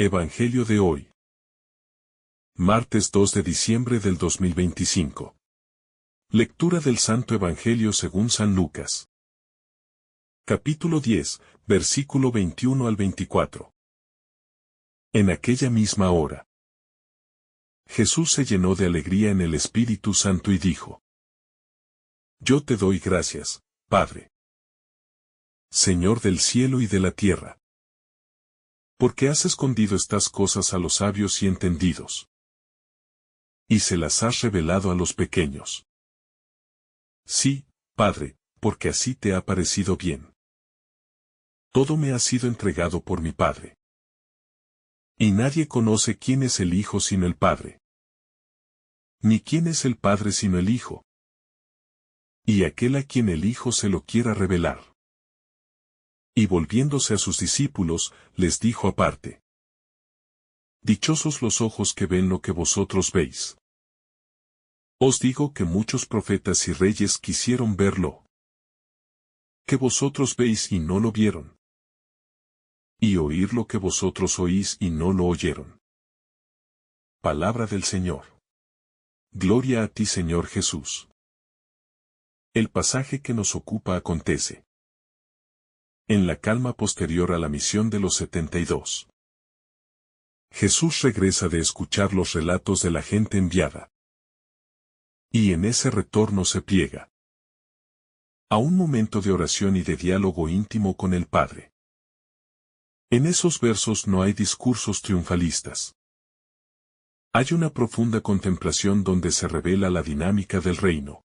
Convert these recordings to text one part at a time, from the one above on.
Evangelio de hoy. Martes 2 de diciembre del 2025. Lectura del Santo Evangelio según San Lucas. Capítulo 10, versículo 21 al 24. En aquella misma hora, Jesús se llenó de alegría en el Espíritu Santo y dijo: Yo te doy gracias, Padre, Señor del cielo y de la tierra, porque has escondido estas cosas a los sabios y entendidos, y se las has revelado a los pequeños. Sí, Padre, porque así te ha parecido bien. Todo me ha sido entregado por mi Padre. Y nadie conoce quién es el Hijo sino el Padre, ni quién es el Padre sino el Hijo, y aquel a quien el Hijo se lo quiera revelar. Y volviéndose a sus discípulos, les dijo aparte: Dichosos los ojos que ven lo que vosotros veis. Os digo que muchos profetas y reyes quisieron verlo que vosotros veis y no lo vieron, y oír lo que vosotros oís y no lo oyeron. Palabra del Señor. Gloria a ti, Señor Jesús. El pasaje que nos ocupa acontece en la calma posterior a la misión de los 72. Jesús regresa de escuchar los relatos de la gente enviada, y en ese retorno se pliega a un momento de oración y de diálogo íntimo con el Padre. En esos versos no hay discursos triunfalistas. Hay una profunda contemplación donde se revela la dinámica del reino,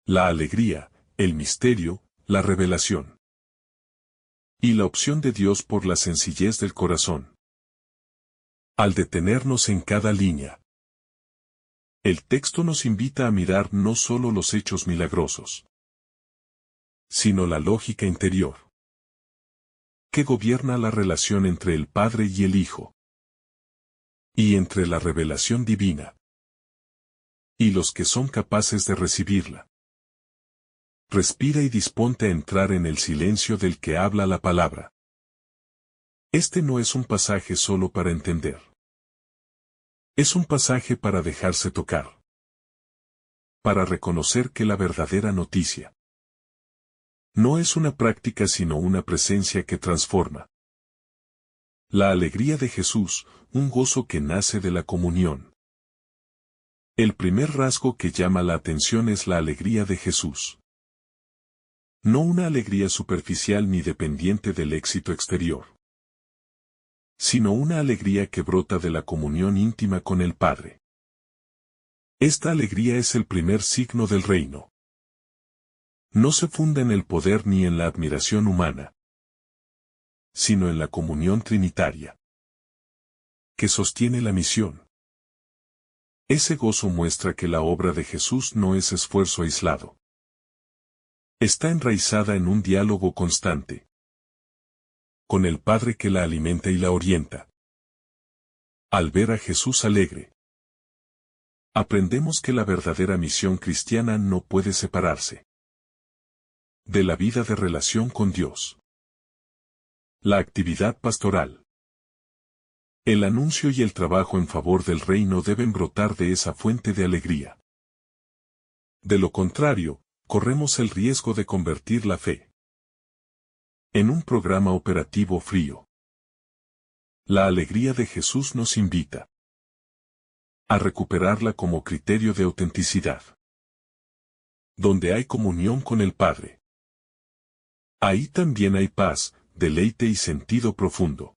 la alegría, el misterio, la revelación, y la opción de Dios por la sencillez del corazón. Al detenernos en cada línea, el texto nos invita a mirar no solo los hechos milagrosos, sino la lógica interior que gobierna la relación entre el Padre y el Hijo, y entre la revelación divina y los que son capaces de recibirla. Respira y disponte a entrar en el silencio del que habla la palabra. Este no es un pasaje solo para entender. Es un pasaje para dejarse tocar, para reconocer que la verdadera noticia no es una práctica sino una presencia que transforma. La alegría de Jesús, un gozo que nace de la comunión. El primer rasgo que llama la atención es la alegría de Jesús. No una alegría superficial ni dependiente del éxito exterior, sino una alegría que brota de la comunión íntima con el Padre. Esta alegría es el primer signo del reino. No se funda en el poder ni en la admiración humana, sino en la comunión trinitaria que sostiene la misión. Ese gozo muestra que la obra de Jesús no es esfuerzo aislado. Está enraizada en un diálogo constante con el Padre que la alimenta y la orienta. Al ver a Jesús alegre, aprendemos que la verdadera misión cristiana no puede separarse de la vida de relación con Dios. La actividad pastoral, el anuncio y el trabajo en favor del reino deben brotar de esa fuente de alegría. De lo contrario, corremos el riesgo de convertir la fe en un programa operativo frío. La alegría de Jesús nos invita a recuperarla como criterio de autenticidad. Donde hay comunión con el Padre, ahí también hay paz, deleite y sentido profundo.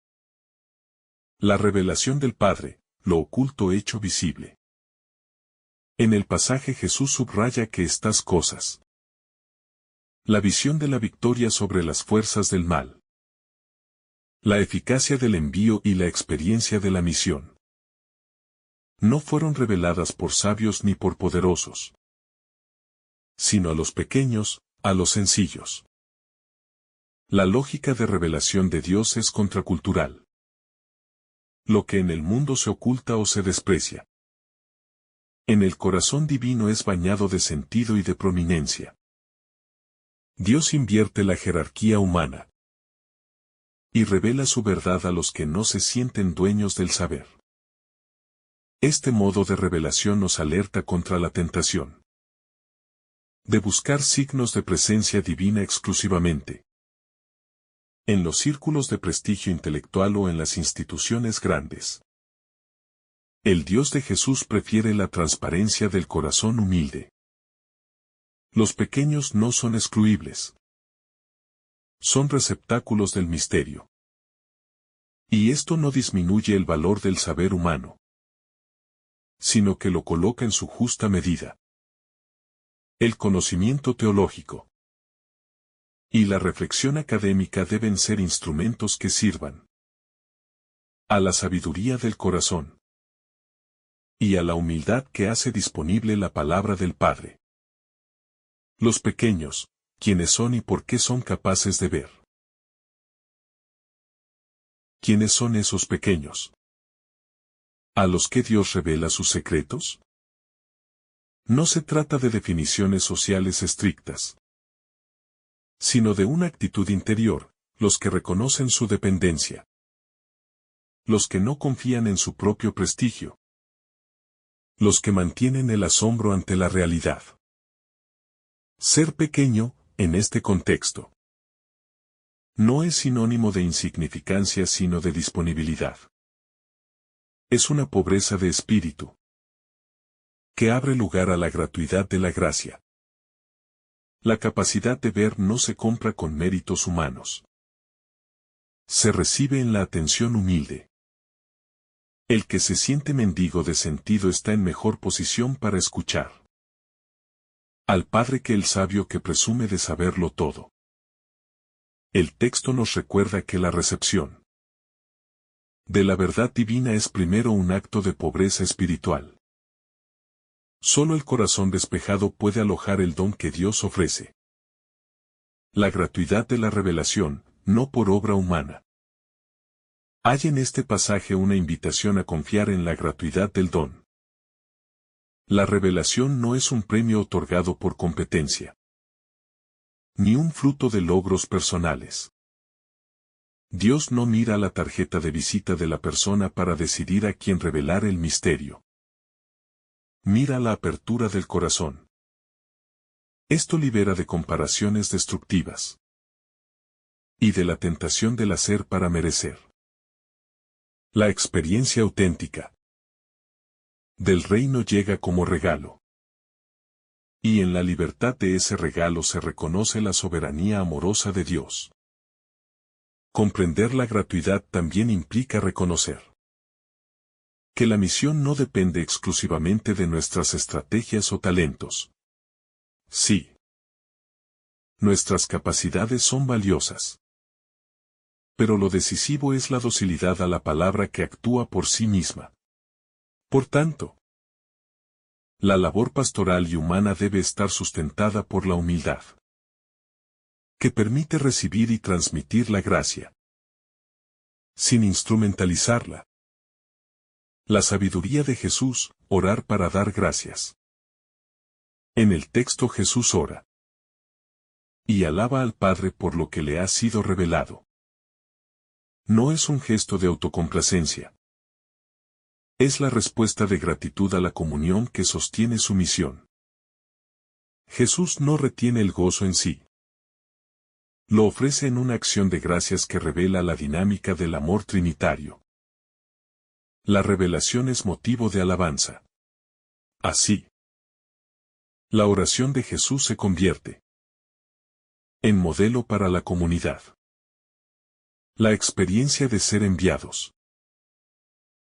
La revelación del Padre, lo oculto hecho visible. En el pasaje Jesús subraya que estas cosas: la visión de la victoria sobre las fuerzas del mal, la eficacia del envío y la experiencia de la misión, no fueron reveladas por sabios ni por poderosos, sino a los pequeños, a los sencillos. La lógica de revelación de Dios es contracultural. Lo que en el mundo se oculta o se desprecia, en el corazón divino es bañado de sentido y de prominencia. Dios invierte la jerarquía humana. y revela su verdad a los que no se sienten dueños del saber. Este modo de revelación nos alerta contra la tentación de buscar signos de presencia divina exclusivamente en los círculos de prestigio intelectual o en las instituciones grandes. El Dios de Jesús prefiere la transparencia del corazón humilde. Los pequeños no son excluibles. Son receptáculos del misterio. Y esto no disminuye el valor del saber humano, sino que lo coloca en su justa medida. El conocimiento teológico y la reflexión académica deben ser instrumentos que sirvan a la sabiduría del corazón y a la humildad que hace disponible la palabra del Padre. Los pequeños, ¿quiénes son y por qué son capaces de ver? ¿Quiénes son esos pequeños a los que Dios revela sus secretos? No se trata de definiciones sociales estrictas, sino de una actitud interior, los que reconocen su dependencia, los que no confían en su propio prestigio, los que mantienen el asombro ante la realidad. Ser pequeño, en este contexto, no es sinónimo de insignificancia sino de disponibilidad. Es una pobreza de espíritu que abre lugar a la gratuidad de la gracia. La capacidad de ver no se compra con méritos humanos. Se recibe en la atención humilde. El que se siente mendigo de sentido está en mejor posición para escuchar al Padre que el sabio que presume de saberlo todo. El texto nos recuerda que la recepción de la verdad divina es primero un acto de pobreza espiritual. Solo el corazón despejado puede alojar el don que Dios ofrece. La gratuidad de la revelación, no por obra humana. Hay en este pasaje una invitación a confiar en la gratuidad del don. La revelación no es un premio otorgado por competencia, ni un fruto de logros personales. Dios no mira la tarjeta de visita de la persona para decidir a quién revelar el misterio. Mira la apertura del corazón. Esto libera de comparaciones destructivas y de la tentación del hacer para merecer. La experiencia auténtica del reino llega como regalo. Y en la libertad de ese regalo se reconoce la soberanía amorosa de Dios. Comprender la gratuidad también implica reconocer que la misión no depende exclusivamente de nuestras estrategias o talentos. Sí. Nuestras capacidades son valiosas. Pero lo decisivo es la docilidad a la palabra que actúa por sí misma. Por tanto, la labor pastoral y humana debe estar sustentada por la humildad, que permite recibir y transmitir la gracia, sin instrumentalizarla. La sabiduría de Jesús, orar para dar gracias. En el texto Jesús ora y alaba al Padre por lo que le ha sido revelado. No es un gesto de autocomplacencia. Es la respuesta de gratitud a la comunión que sostiene su misión. Jesús no retiene el gozo en sí. Lo ofrece en una acción de gracias que revela la dinámica del amor trinitario. La revelación es motivo de alabanza. Así, la oración de Jesús se convierte en modelo para la comunidad. La experiencia de ser enviados.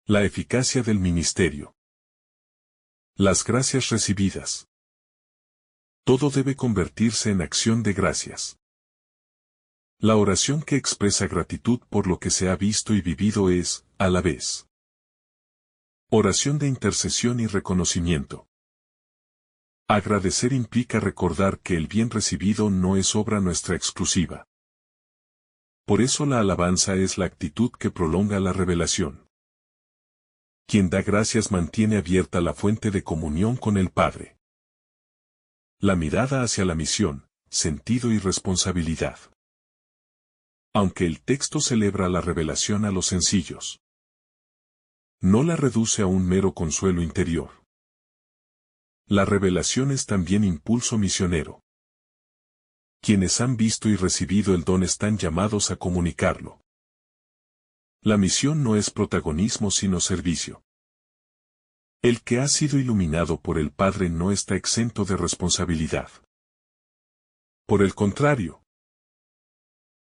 La eficacia del ministerio. Las gracias recibidas. Todo debe convertirse en acción de gracias. La oración que expresa gratitud por lo que se ha visto y vivido es, a la vez, oración de intercesión y reconocimiento. Agradecer implica recordar que el bien recibido no es obra nuestra exclusiva. Por eso la alabanza es la actitud que prolonga la revelación. Quien da gracias mantiene abierta la fuente de comunión con el Padre. La mirada hacia la misión, sentido y responsabilidad. Aunque el texto celebra la revelación a los sencillos, no la reduce a un mero consuelo interior. La revelación es también impulso misionero. Quienes han visto y recibido el don están llamados a comunicarlo. La misión no es protagonismo sino servicio. El que ha sido iluminado por el Padre no está exento de responsabilidad. Por el contrario,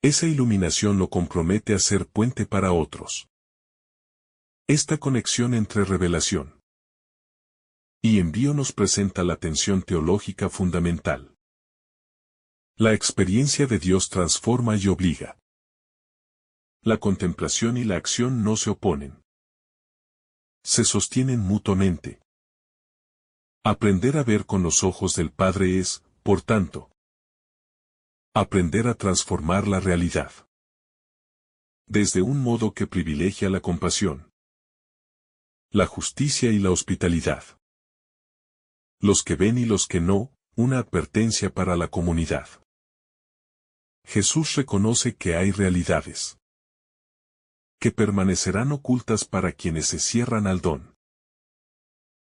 esa iluminación lo compromete a ser puente para otros. Esta conexión entre revelación y envío nos presenta la tensión teológica fundamental. La experiencia de Dios transforma y obliga. La contemplación y la acción no se oponen. Se sostienen mutuamente. Aprender a ver con los ojos del Padre es, por tanto, aprender a transformar la realidad. Desde un modo que privilegia la compasión, la justicia y la hospitalidad. Los que ven y los que no, una advertencia para la comunidad. Jesús reconoce que hay realidades que permanecerán ocultas para quienes se cierran al don.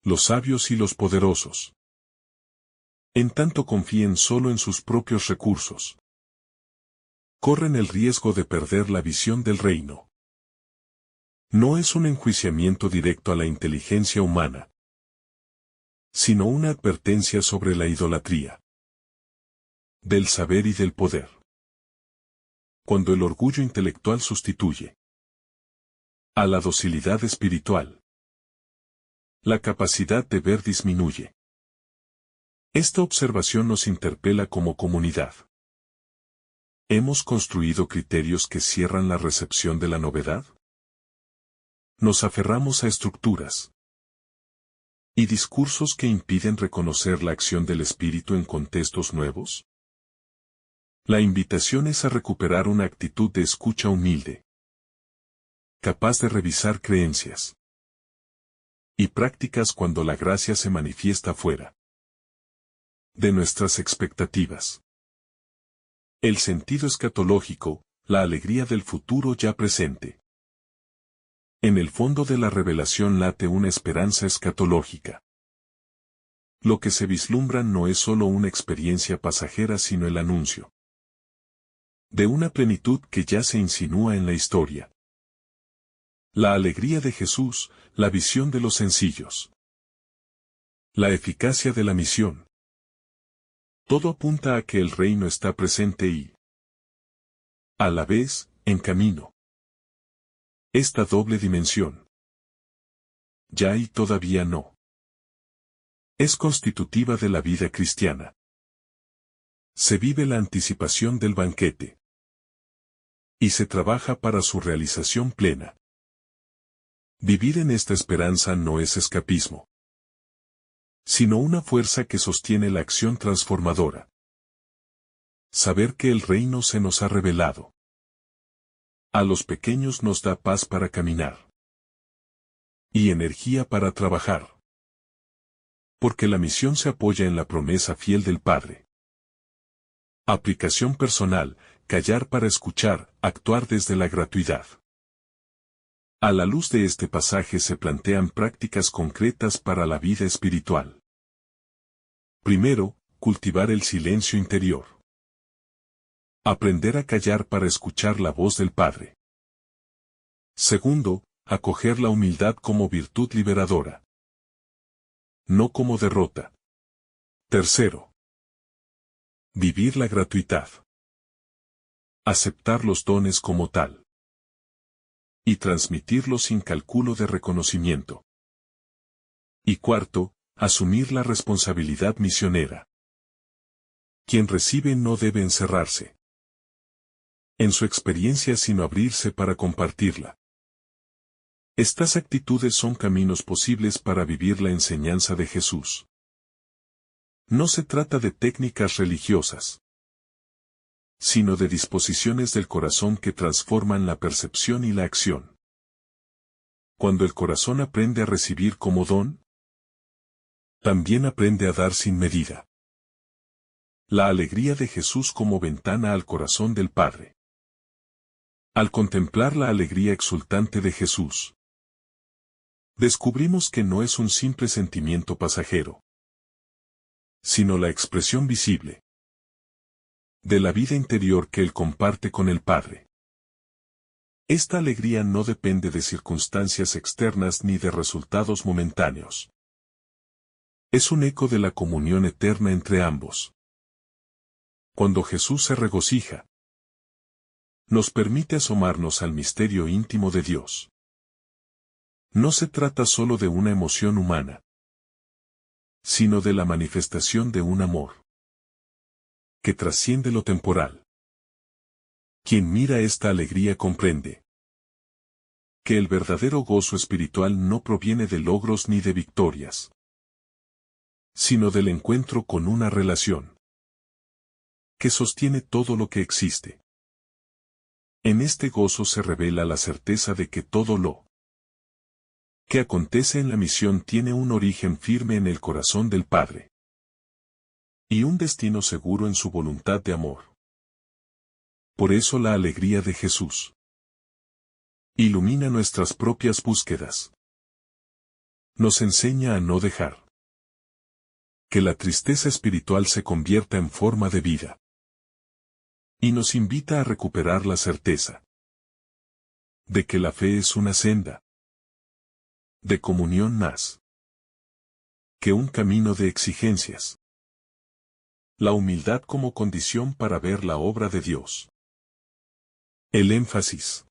Los sabios y los poderosos, en tanto confíen solo en sus propios recursos, corren el riesgo de perder la visión del reino. No es un enjuiciamiento directo a la inteligencia humana, sino una advertencia sobre la idolatría del saber y del poder. Cuando el orgullo intelectual sustituye a la docilidad espiritual, la capacidad de ver disminuye. Esta observación nos interpela como comunidad. ¿Hemos construido criterios que cierran la recepción de la novedad? Nos aferramos a estructuras y discursos que impiden reconocer la acción del Espíritu en contextos nuevos. La invitación es a recuperar una actitud de escucha humilde, capaz de revisar creencias y prácticas cuando la gracia se manifiesta fuera de nuestras expectativas. El sentido escatológico, la alegría del futuro ya presente. En el fondo de la revelación late una esperanza escatológica. Lo que se vislumbra no es solo una experiencia pasajera sino el anuncio de una plenitud que ya se insinúa en la historia. La alegría de Jesús, la visión de los sencillos. La eficacia de la misión. Todo apunta a que el reino está presente y, a la vez, en camino. Esta doble dimensión, ya y todavía no, es constitutiva de la vida cristiana. Se vive la anticipación del banquete y se trabaja para su realización plena. Vivir en esta esperanza no es escapismo, sino una fuerza que sostiene la acción transformadora. Saber que el reino se nos ha revelado. A los pequeños nos da paz para caminar y energía para trabajar. Porque la misión se apoya en la promesa fiel del Padre. Aplicación personal, callar para escuchar, actuar desde la gratuidad. A la luz de este pasaje se plantean prácticas concretas para la vida espiritual. Primero, cultivar el silencio interior. Aprender a callar para escuchar la voz del Padre. Segundo, acoger la humildad como virtud liberadora, no como derrota. Tercero, vivir la gratuidad. Aceptar los dones como tal. Y transmitirlos sin cálculo de reconocimiento. Y cuarto, asumir la responsabilidad misionera. Quien recibe no debe encerrarse en su experiencia sino abrirse para compartirla. Estas actitudes son caminos posibles para vivir la enseñanza de Jesús. No se trata de técnicas religiosas, sino de disposiciones del corazón que transforman la percepción y la acción. Cuando el corazón aprende a recibir como don, también aprende a dar sin medida. La alegría de Jesús como ventana al corazón del Padre. Al contemplar la alegría exultante de Jesús, descubrimos que no es un simple sentimiento pasajero, sino la expresión visible de la vida interior que él comparte con el Padre. Esta alegría no depende de circunstancias externas ni de resultados momentáneos. Es un eco de la comunión eterna entre ambos. Cuando Jesús se regocija, nos permite asomarnos al misterio íntimo de Dios. No se trata solo de una emoción humana, sino de la manifestación de un amor que trasciende lo temporal. Quien mira esta alegría comprende que el verdadero gozo espiritual no proviene de logros ni de victorias, sino del encuentro con una relación que sostiene todo lo que existe. En este gozo se revela la certeza de que todo lo que acontece en la misión tiene un origen firme en el corazón del Padre y un destino seguro en su voluntad de amor. Por eso la alegría de Jesús ilumina nuestras propias búsquedas. Nos enseña a no dejar que la tristeza espiritual se convierta en forma de vida. Y nos invita a recuperar la certeza de que la fe es una senda de comunión más que un camino de exigencias. La humildad como condición para ver la obra de Dios. El énfasis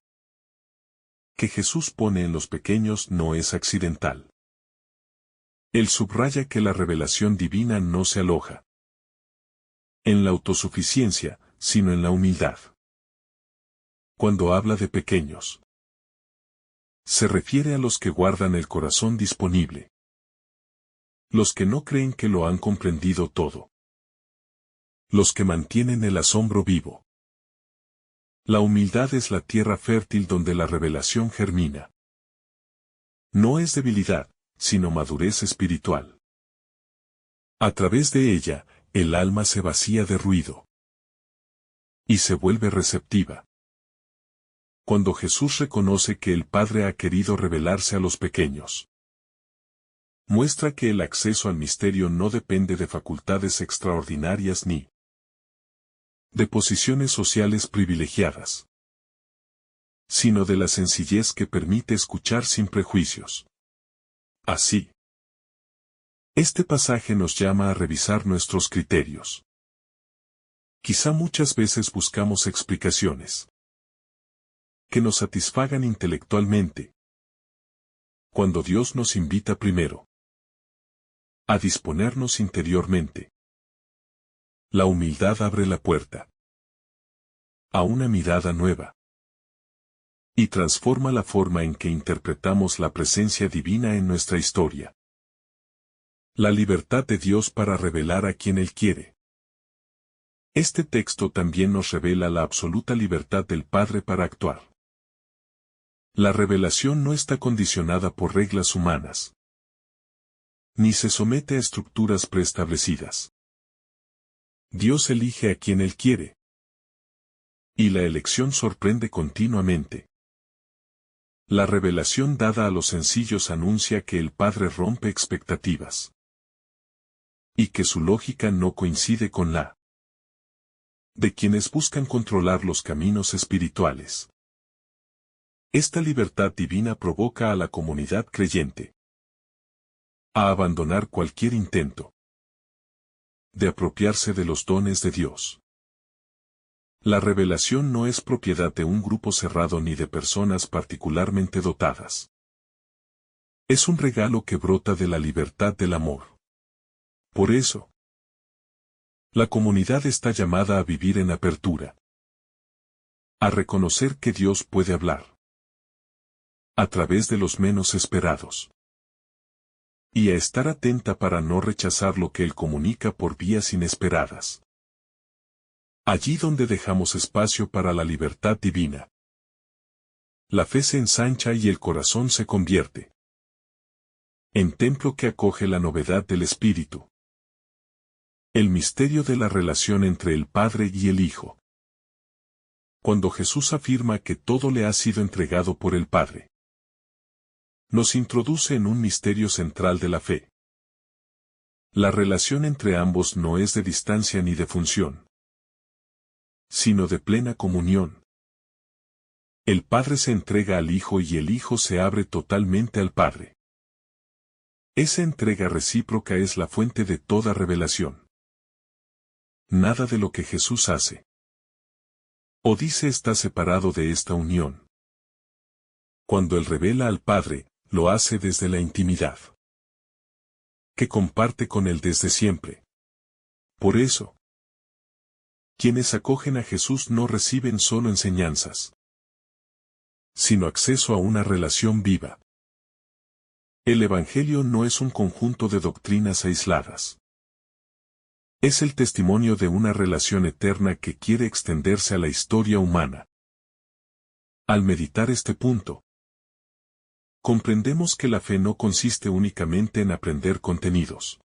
que Jesús pone en los pequeños no es accidental. Él subraya que la revelación divina no se aloja en la autosuficiencia, sino en la humildad. Cuando habla de pequeños, se refiere a los que guardan el corazón disponible, los que no creen que lo han comprendido todo, los que mantienen el asombro vivo. La humildad es la tierra fértil donde la revelación germina. No es debilidad, sino madurez espiritual. A través de ella, el alma se vacía de ruido y se vuelve receptiva. Cuando Jesús reconoce que el Padre ha querido revelarse a los pequeños, muestra que el acceso al misterio no depende de facultades extraordinarias ni de posiciones sociales privilegiadas, sino de la sencillez que permite escuchar sin prejuicios. Así, este pasaje nos llama a revisar nuestros criterios. Quizá muchas veces buscamos explicaciones que nos satisfagan intelectualmente, cuando Dios nos invita primero a disponernos interiormente. La humildad abre la puerta a una mirada nueva y transforma la forma en que interpretamos la presencia divina en nuestra historia. La libertad de Dios para revelar a quien Él quiere. Este texto también nos revela la absoluta libertad del Padre para actuar. La revelación no está condicionada por reglas humanas, ni se somete a estructuras preestablecidas. Dios elige a quien Él quiere, y la elección sorprende continuamente. La revelación dada a los sencillos anuncia que el Padre rompe expectativas, y que su lógica no coincide con la de quienes buscan controlar los caminos espirituales. Esta libertad divina provoca a la comunidad creyente a abandonar cualquier intento de apropiarse de los dones de Dios. La revelación no es propiedad de un grupo cerrado ni de personas particularmente dotadas. Es un regalo que brota de la libertad del amor. Por eso, la comunidad está llamada a vivir en apertura, a reconocer que Dios puede hablar a través de los menos esperados, y a estar atenta para no rechazar lo que Él comunica por vías inesperadas. Allí donde dejamos espacio para la libertad divina, la fe se ensancha y el corazón se convierte en templo que acoge la novedad del Espíritu. El misterio de la relación entre el Padre y el Hijo Cuando Jesús afirma que todo le ha sido entregado por el Padre, nos introduce en un misterio central de la fe. La relación entre ambos no es de distancia ni de función, sino de plena comunión. El Padre se entrega al Hijo y el Hijo se abre totalmente al Padre. Esa entrega recíproca es la fuente de toda revelación. Nada de lo que Jesús hace o dice está separado de esta unión. Cuando Él revela al Padre, lo hace desde la intimidad que comparte con Él desde siempre. Por eso, quienes acogen a Jesús no reciben solo enseñanzas, sino acceso a una relación viva. El Evangelio no es un conjunto de doctrinas aisladas. Es el testimonio de una relación eterna que quiere extenderse a la historia humana. Al meditar este punto, comprendemos que la fe no consiste únicamente en aprender contenidos,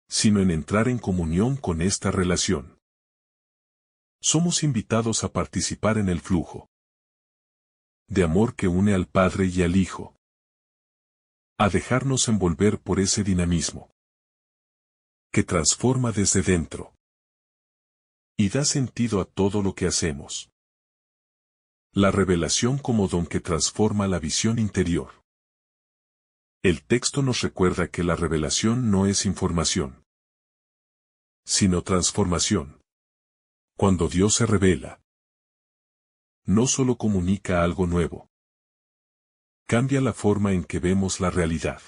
sino en entrar en comunión con esta relación. Somos invitados a participar en el flujo de amor que une al Padre y al Hijo, a dejarnos envolver por ese dinamismo que transforma desde dentro y da sentido a todo lo que hacemos. La revelación como don que transforma la visión interior. El texto nos recuerda que la revelación no es información, sino transformación. Cuando Dios se revela, no solo comunica algo nuevo, cambia la forma en que vemos la realidad.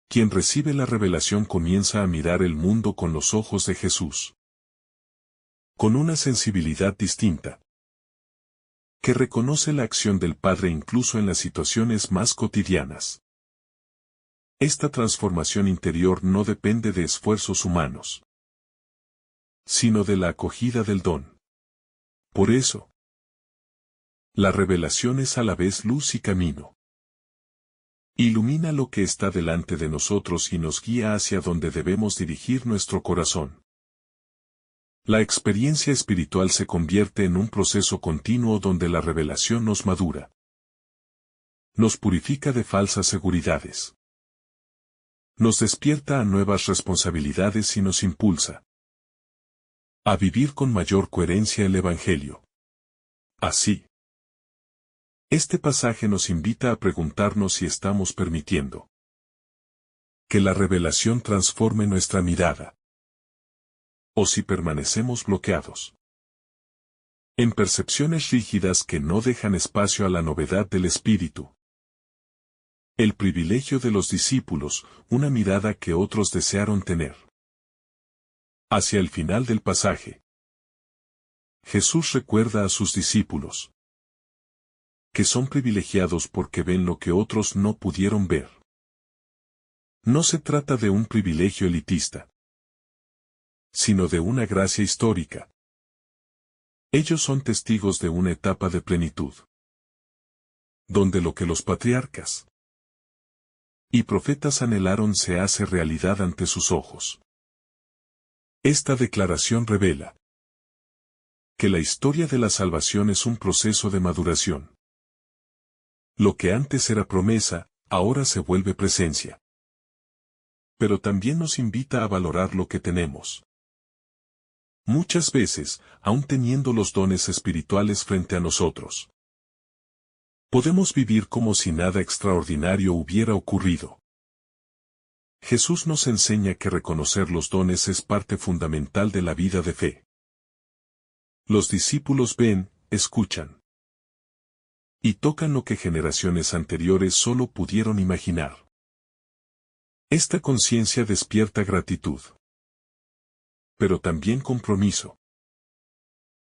Quien recibe la revelación comienza a mirar el mundo con los ojos de Jesús, con una sensibilidad distinta, que reconoce la acción del Padre incluso en las situaciones más cotidianas. Esta transformación interior no depende de esfuerzos humanos, sino de la acogida del don. Por eso, la revelación es a la vez luz y camino. Ilumina lo que está delante de nosotros y nos guía hacia donde debemos dirigir nuestro corazón. La experiencia espiritual se convierte en un proceso continuo donde la revelación nos madura, nos purifica de falsas seguridades, nos despierta a nuevas responsabilidades y nos impulsa a vivir con mayor coherencia el Evangelio. Así, este pasaje nos invita a preguntarnos si estamos permitiendo que la revelación transforme nuestra mirada, o si permanecemos bloqueados en percepciones rígidas que no dejan espacio a la novedad del Espíritu. El privilegio de los discípulos, una mirada que otros desearon tener. Hacia el final del pasaje, Jesús recuerda a sus discípulos que son privilegiados porque ven lo que otros no pudieron ver. No se trata de un privilegio elitista, sino de una gracia histórica. Ellos son testigos de una etapa de plenitud, donde lo que los patriarcas y profetas anhelaron se hace realidad ante sus ojos. Esta declaración revela que la historia de la salvación es un proceso de maduración. Lo que antes era promesa, ahora se vuelve presencia. Pero también nos invita a valorar lo que tenemos. Muchas veces, aun teniendo los dones espirituales frente a nosotros, podemos vivir como si nada extraordinario hubiera ocurrido. Jesús nos enseña que reconocer los dones es parte fundamental de la vida de fe. Los discípulos ven, escuchan y tocan lo que generaciones anteriores solo pudieron imaginar. Esta conciencia despierta gratitud, pero también compromiso.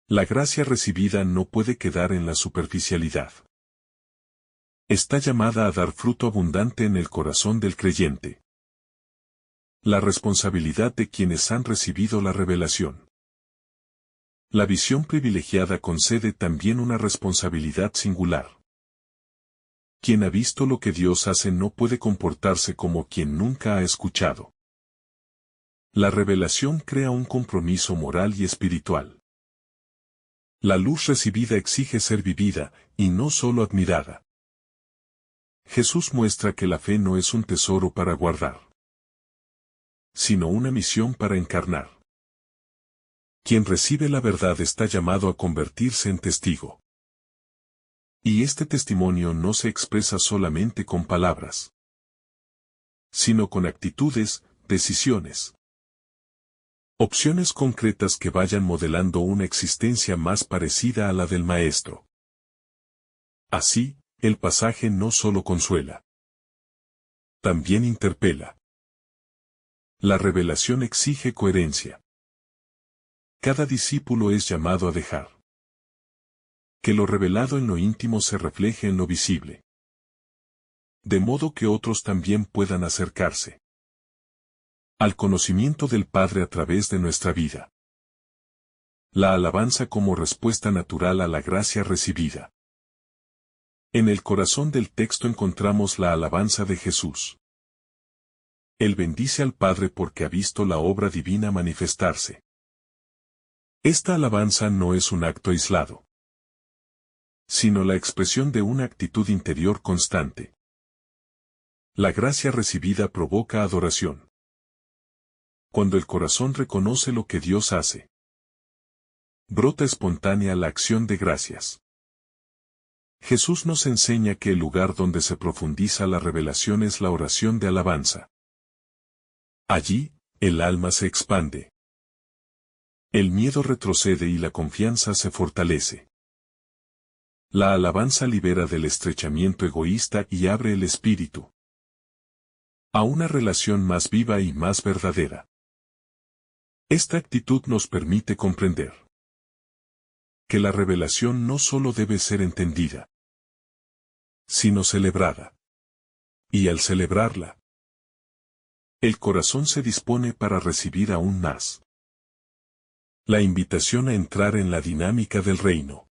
La gracia recibida no puede quedar en la superficialidad. Está llamada a dar fruto abundante en el corazón del creyente. La responsabilidad de quienes han recibido la revelación. La visión privilegiada concede también una responsabilidad singular. Quien ha visto lo que Dios hace no puede comportarse como quien nunca ha escuchado. La revelación crea un compromiso moral y espiritual. La luz recibida exige ser vivida, y no solo admirada. Jesús muestra que la fe no es un tesoro para guardar, sino una misión para encarnar. Quien recibe la verdad está llamado a convertirse en testigo. Y este testimonio no se expresa solamente con palabras, sino con actitudes, decisiones, opciones concretas que vayan modelando una existencia más parecida a la del Maestro. Así, el pasaje no solo consuela, también interpela. La revelación exige coherencia. Cada discípulo es llamado a dejar que lo revelado en lo íntimo se refleje en lo visible, de modo que otros también puedan acercarse al conocimiento del Padre a través de nuestra vida. La alabanza como respuesta natural a la gracia recibida. En el corazón del texto encontramos la alabanza de Jesús. Él bendice al Padre porque ha visto la obra divina manifestarse. Esta alabanza no es un acto aislado, sino la expresión de una actitud interior constante. La gracia recibida provoca adoración. Cuando el corazón reconoce lo que Dios hace, brota espontánea la acción de gracias. Jesús nos enseña que el lugar donde se profundiza la revelación es la oración de alabanza. Allí, el alma se expande. El miedo retrocede y la confianza se fortalece. La alabanza libera del estrechamiento egoísta y abre el espíritu a una relación más viva y más verdadera. Esta actitud nos permite comprender que la revelación no solo debe ser entendida, sino celebrada. Y al celebrarla, el corazón se dispone para recibir aún más. La invitación a entrar en la dinámica del reino.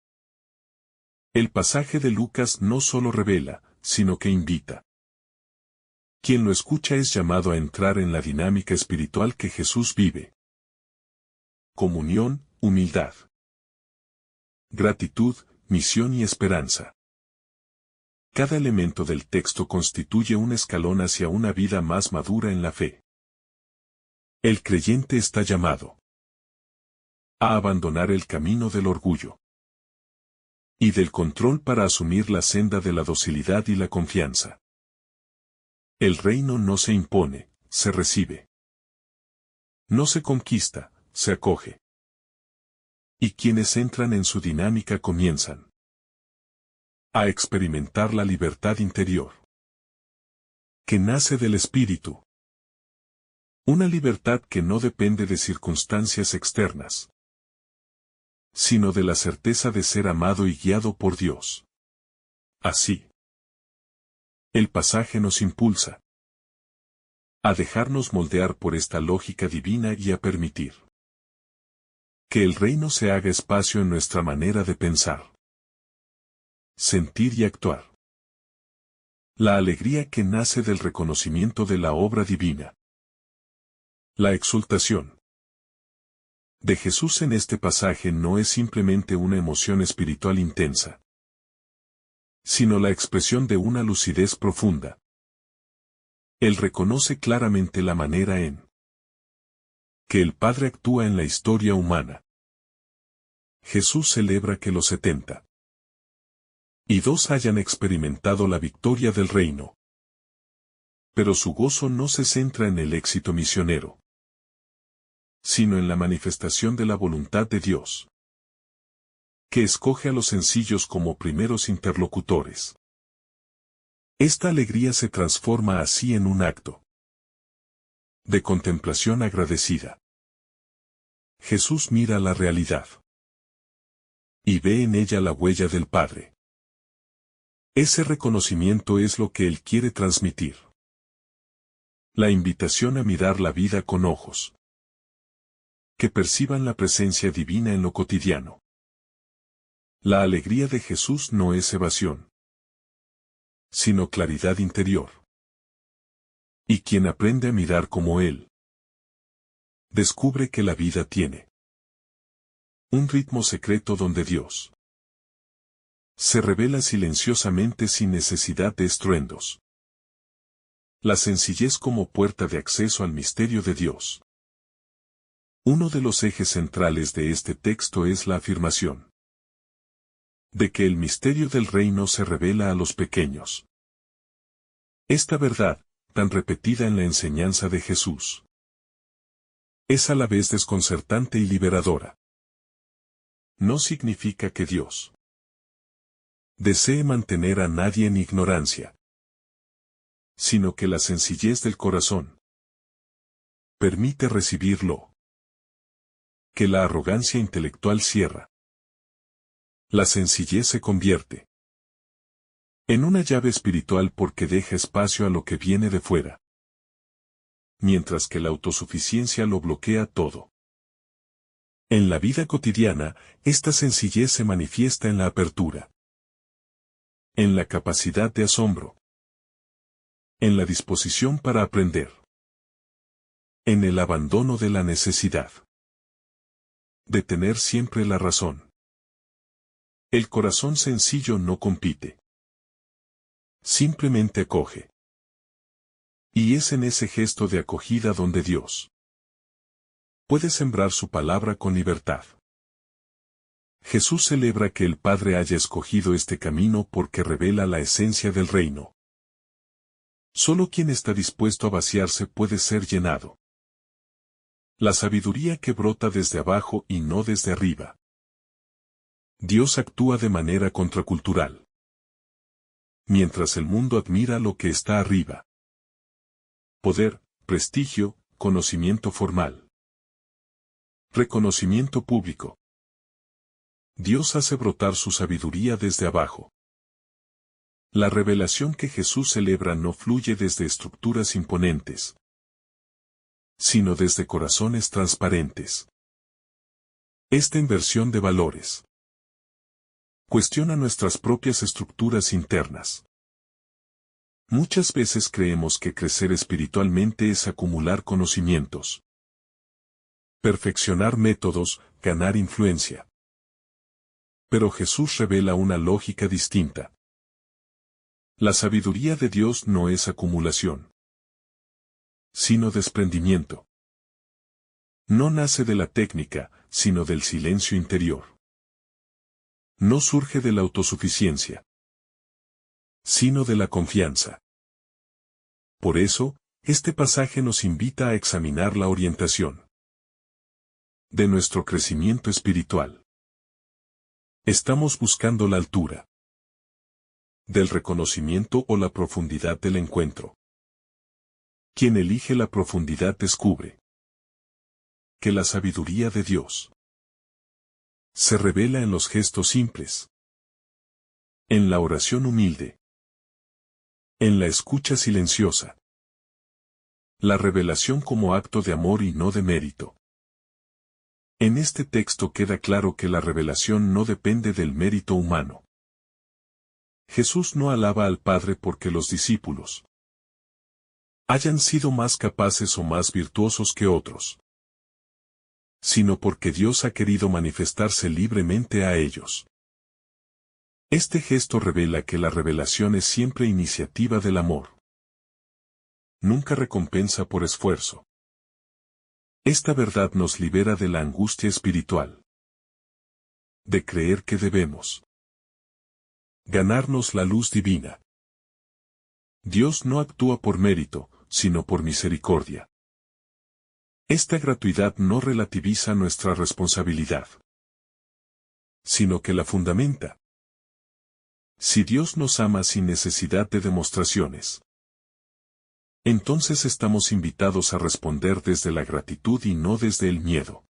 El pasaje de Lucas no solo revela, sino que invita. Quien lo escucha es llamado a entrar en la dinámica espiritual que Jesús vive. Comunión, humildad, gratitud, misión y esperanza. Cada elemento del texto constituye un escalón hacia una vida más madura en la fe. El creyente está llamado a abandonar el camino del orgullo y del control para asumir la senda de la docilidad y la confianza. El reino no se impone, se recibe. No se conquista, se acoge. Y quienes entran en su dinámica comienzan a experimentar la libertad interior que nace del espíritu. Una libertad que no depende de circunstancias externas, sino de la certeza de ser amado y guiado por Dios. Así, el pasaje nos impulsa a dejarnos moldear por esta lógica divina y a permitir que el reino se haga espacio en nuestra manera de pensar, sentir y actuar. La alegría que nace del reconocimiento de la obra divina. La exultación de Jesús en este pasaje no es simplemente una emoción espiritual intensa, sino la expresión de una lucidez profunda. Él reconoce claramente la manera en que el Padre actúa en la historia humana. Jesús celebra que los 70 y 2 hayan experimentado la victoria del reino. Pero su gozo no se centra en el éxito misionero, sino en la manifestación de la voluntad de Dios, que escoge a los sencillos como primeros interlocutores. Esta alegría se transforma así en un acto de contemplación agradecida. Jesús mira la realidad y ve en ella la huella del Padre. Ese reconocimiento es lo que Él quiere transmitir. La invitación a mirar la vida con ojos que perciban la presencia divina en lo cotidiano. La alegría de Jesús no es evasión, sino claridad interior. Y quien aprende a mirar como Él, descubre que la vida tiene Un ritmo secreto donde Dios se revela silenciosamente sin necesidad de estruendos. La sencillez como puerta de acceso al misterio de Dios. Uno de los ejes centrales de este texto es la afirmación de que el misterio del reino se revela a los pequeños. Esta verdad, tan repetida en la enseñanza de Jesús, es a la vez desconcertante y liberadora. No significa que Dios desee mantener a nadie en ignorancia, sino que la sencillez del corazón permite recibirlo. Que la arrogancia intelectual cierra. La sencillez se convierte en una llave espiritual porque deja espacio a lo que viene de fuera, mientras que la autosuficiencia lo bloquea todo. En la vida cotidiana, esta sencillez se manifiesta en la apertura, en la capacidad de asombro, en la disposición para aprender, en el abandono de la necesidad de tener siempre la razón. El corazón sencillo no compite. Simplemente acoge. Y es en ese gesto de acogida donde Dios puede sembrar su palabra con libertad. Jesús celebra que el Padre haya escogido este camino porque revela la esencia del reino. Solo quien está dispuesto a vaciarse puede ser llenado. La sabiduría que brota desde abajo y no desde arriba. Dios actúa de manera contracultural, mientras el mundo admira lo que está arriba. Poder, prestigio, conocimiento formal. Reconocimiento público. Dios hace brotar su sabiduría desde abajo. La revelación que Jesús celebra no fluye desde estructuras imponentes, sino desde corazones transparentes. Esta inversión de valores cuestiona nuestras propias estructuras internas. Muchas veces creemos que crecer espiritualmente es acumular conocimientos, perfeccionar métodos, ganar influencia. Pero Jesús revela una lógica distinta. La sabiduría de Dios no es acumulación, sino desprendimiento. No nace de la técnica, sino del silencio interior. No surge de la autosuficiencia, sino de la confianza. Por eso, este pasaje nos invita a examinar la orientación de nuestro crecimiento espiritual. ¿Estamos buscando la altura del reconocimiento o la profundidad del encuentro? Quien elige la profundidad descubre que la sabiduría de Dios se revela en los gestos simples, en la oración humilde, en la escucha silenciosa. La revelación como acto de amor y no de mérito. En este texto queda claro que la revelación no depende del mérito humano. Jesús no alaba al Padre porque los discípulos hayan sido más capaces o más virtuosos que otros, sino porque Dios ha querido manifestarse libremente a ellos. Este gesto revela que la revelación es siempre iniciativa del amor. Nunca recompensa por esfuerzo. Esta verdad nos libera de la angustia espiritual, de creer que debemos ganarnos la luz divina. Dios no actúa por mérito, sino por misericordia. Esta gratuidad no relativiza nuestra responsabilidad, sino que la fundamenta. Si Dios nos ama sin necesidad de demostraciones, entonces estamos invitados a responder desde la gratitud y no desde el miedo.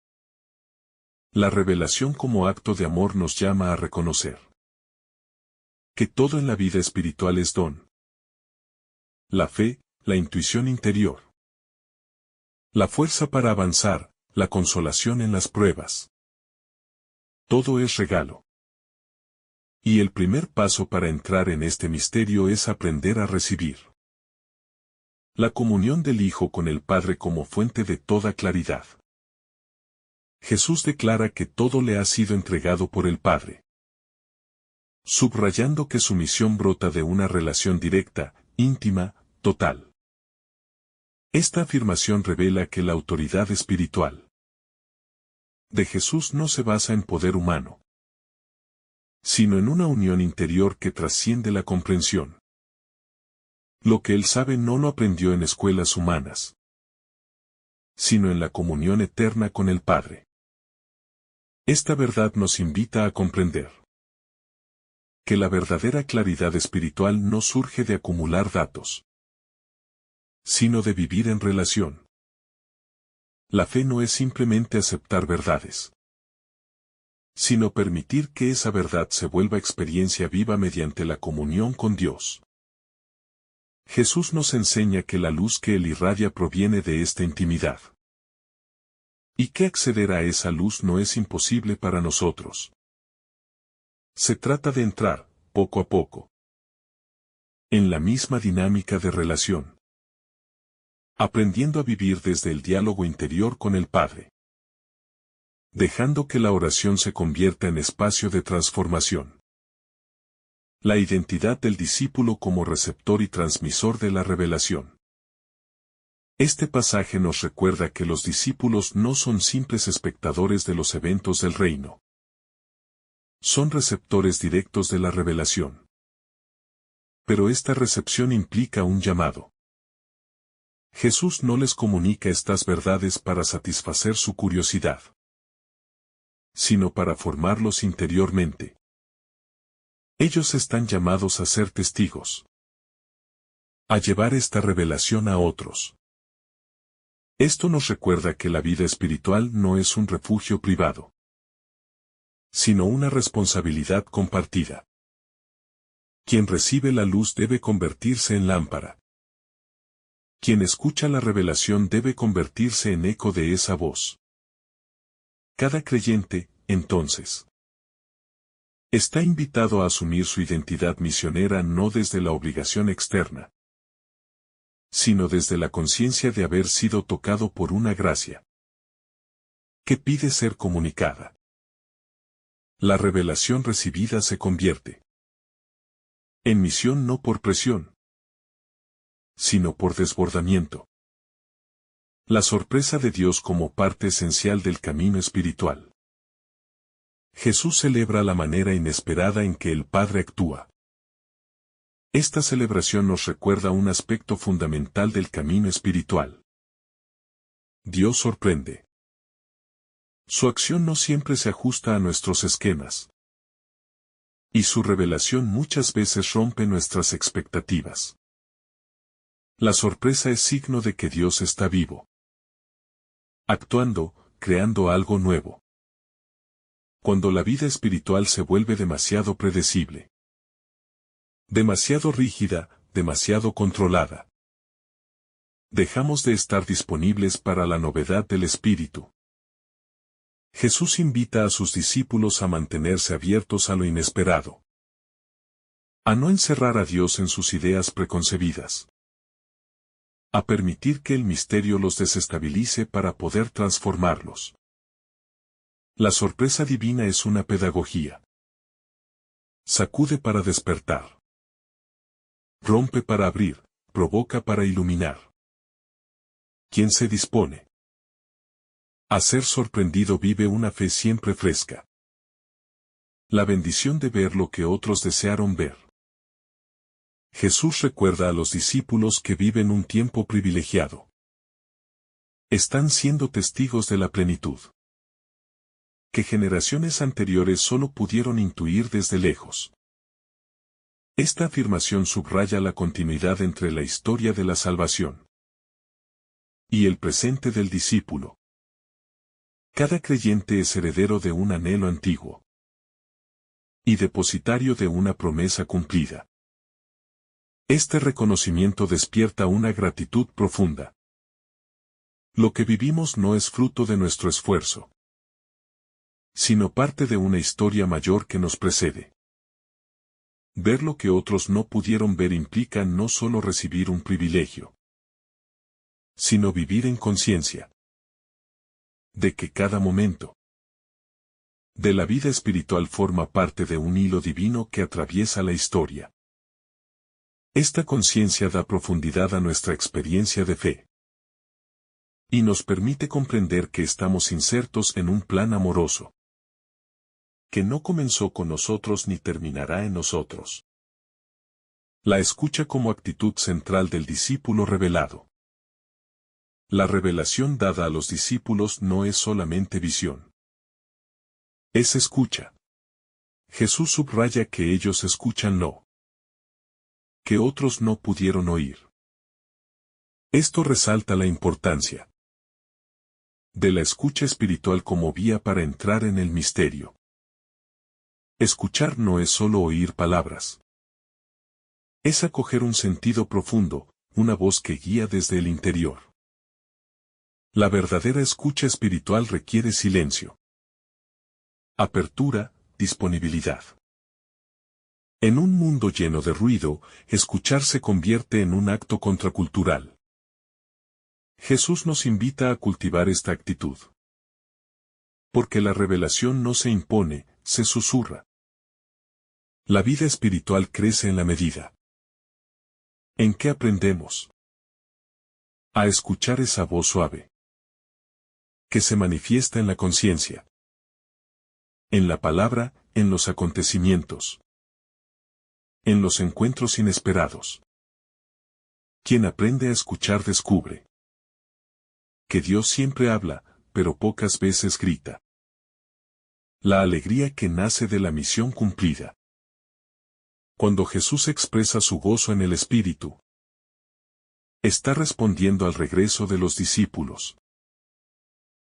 La revelación como acto de amor nos llama a reconocer que todo en la vida espiritual es don. La fe, la intuición interior, la fuerza para avanzar, la consolación en las pruebas. Todo es regalo. Y el primer paso para entrar en este misterio es aprender a recibir la comunión del Hijo con el Padre como fuente de toda claridad. Jesús declara que todo le ha sido entregado por el Padre, subrayando que su misión brota de una relación directa, íntima, total. Esta afirmación revela que la autoridad espiritual de Jesús no se basa en poder humano, sino en una unión interior que trasciende la comprensión. Lo que él sabe no lo aprendió en escuelas humanas, sino en la comunión eterna con el Padre. Esta verdad nos invita a comprender que la verdadera claridad espiritual no surge de acumular datos, sino de vivir en relación. La fe no es simplemente aceptar verdades, sino permitir que esa verdad se vuelva experiencia viva mediante la comunión con Dios. Jesús nos enseña que la luz que Él irradia proviene de esta intimidad, y que acceder a esa luz no es imposible para nosotros. Se trata de entrar, poco a poco, en la misma dinámica de relación, aprendiendo a vivir desde el diálogo interior con el Padre, dejando que la oración se convierta en espacio de transformación. La identidad del discípulo como receptor y transmisor de la revelación. Este pasaje nos recuerda que los discípulos no son simples espectadores de los eventos del reino. Son receptores directos de la revelación. Pero esta recepción implica un llamado. Jesús no les comunica estas verdades para satisfacer su curiosidad, sino para formarlos interiormente. Ellos están llamados a ser testigos, a llevar esta revelación a otros. Esto nos recuerda que la vida espiritual no es un refugio privado, sino una responsabilidad compartida. Quien recibe la luz debe convertirse en lámpara. Quien escucha la revelación debe convertirse en eco de esa voz. Cada creyente, entonces, está invitado a asumir su identidad misionera no desde la obligación externa, sino desde la conciencia de haber sido tocado por una gracia que pide ser comunicada. La revelación recibida se convierte en misión no por presión, sino por desbordamiento. La sorpresa de Dios como parte esencial del camino espiritual. Jesús celebra la manera inesperada en que el Padre actúa. Esta celebración nos recuerda un aspecto fundamental del camino espiritual. Dios sorprende. Su acción no siempre se ajusta a nuestros esquemas, y su revelación muchas veces rompe nuestras expectativas. La sorpresa es signo de que Dios está vivo, actuando, creando algo nuevo. Cuando la vida espiritual se vuelve demasiado predecible, demasiado rígida, demasiado controlada, dejamos de estar disponibles para la novedad del Espíritu. Jesús invita a sus discípulos a mantenerse abiertos a lo inesperado, a no encerrar a Dios en sus ideas preconcebidas, a permitir que el misterio los desestabilice para poder transformarlos. La sorpresa divina es una pedagogía. Sacude para despertar. Rompe para abrir, provoca para iluminar. ¿Quién se dispone a ser sorprendido vive una fe siempre fresca? La bendición de ver lo que otros desearon ver. Jesús recuerda a los discípulos que viven un tiempo privilegiado. Están siendo testigos de la plenitud que generaciones anteriores solo pudieron intuir desde lejos. Esta afirmación subraya la continuidad entre la historia de la salvación y el presente del discípulo. Cada creyente es heredero de un anhelo antiguo y depositario de una promesa cumplida. Este reconocimiento despierta una gratitud profunda. Lo que vivimos no es fruto de nuestro esfuerzo, sino parte de una historia mayor que nos precede. Ver lo que otros no pudieron ver implica no solo recibir un privilegio, sino vivir en conciencia De que cada momento de la vida espiritual forma parte de un hilo divino que atraviesa la historia. Esta conciencia da profundidad a nuestra experiencia de fe y nos permite comprender que estamos insertos en un plan amoroso que no comenzó con nosotros ni terminará en nosotros. La escucha como actitud central del discípulo revelado. La revelación dada a los discípulos no es solamente visión. Es escucha. Jesús subraya que ellos escuchan lo que otros no pudieron oír. Esto resalta la importancia de la escucha espiritual como vía para entrar en el misterio. Escuchar no es solo oír palabras. Es acoger un sentido profundo, una voz que guía desde el interior. La verdadera escucha espiritual requiere silencio, apertura, disponibilidad. En un mundo lleno de ruido, escuchar se convierte en un acto contracultural. Jesús nos invita a cultivar esta actitud. Porque la revelación no se impone, se susurra. La vida espiritual crece en la medida en que aprendemos a escuchar esa voz suave que se manifiesta en la conciencia, en la palabra, en los acontecimientos, en los encuentros inesperados. Quien aprende a escuchar descubre que Dios siempre habla, pero pocas veces grita. La alegría que nace de la misión cumplida. Cuando Jesús expresa su gozo en el Espíritu, está respondiendo al regreso de los discípulos,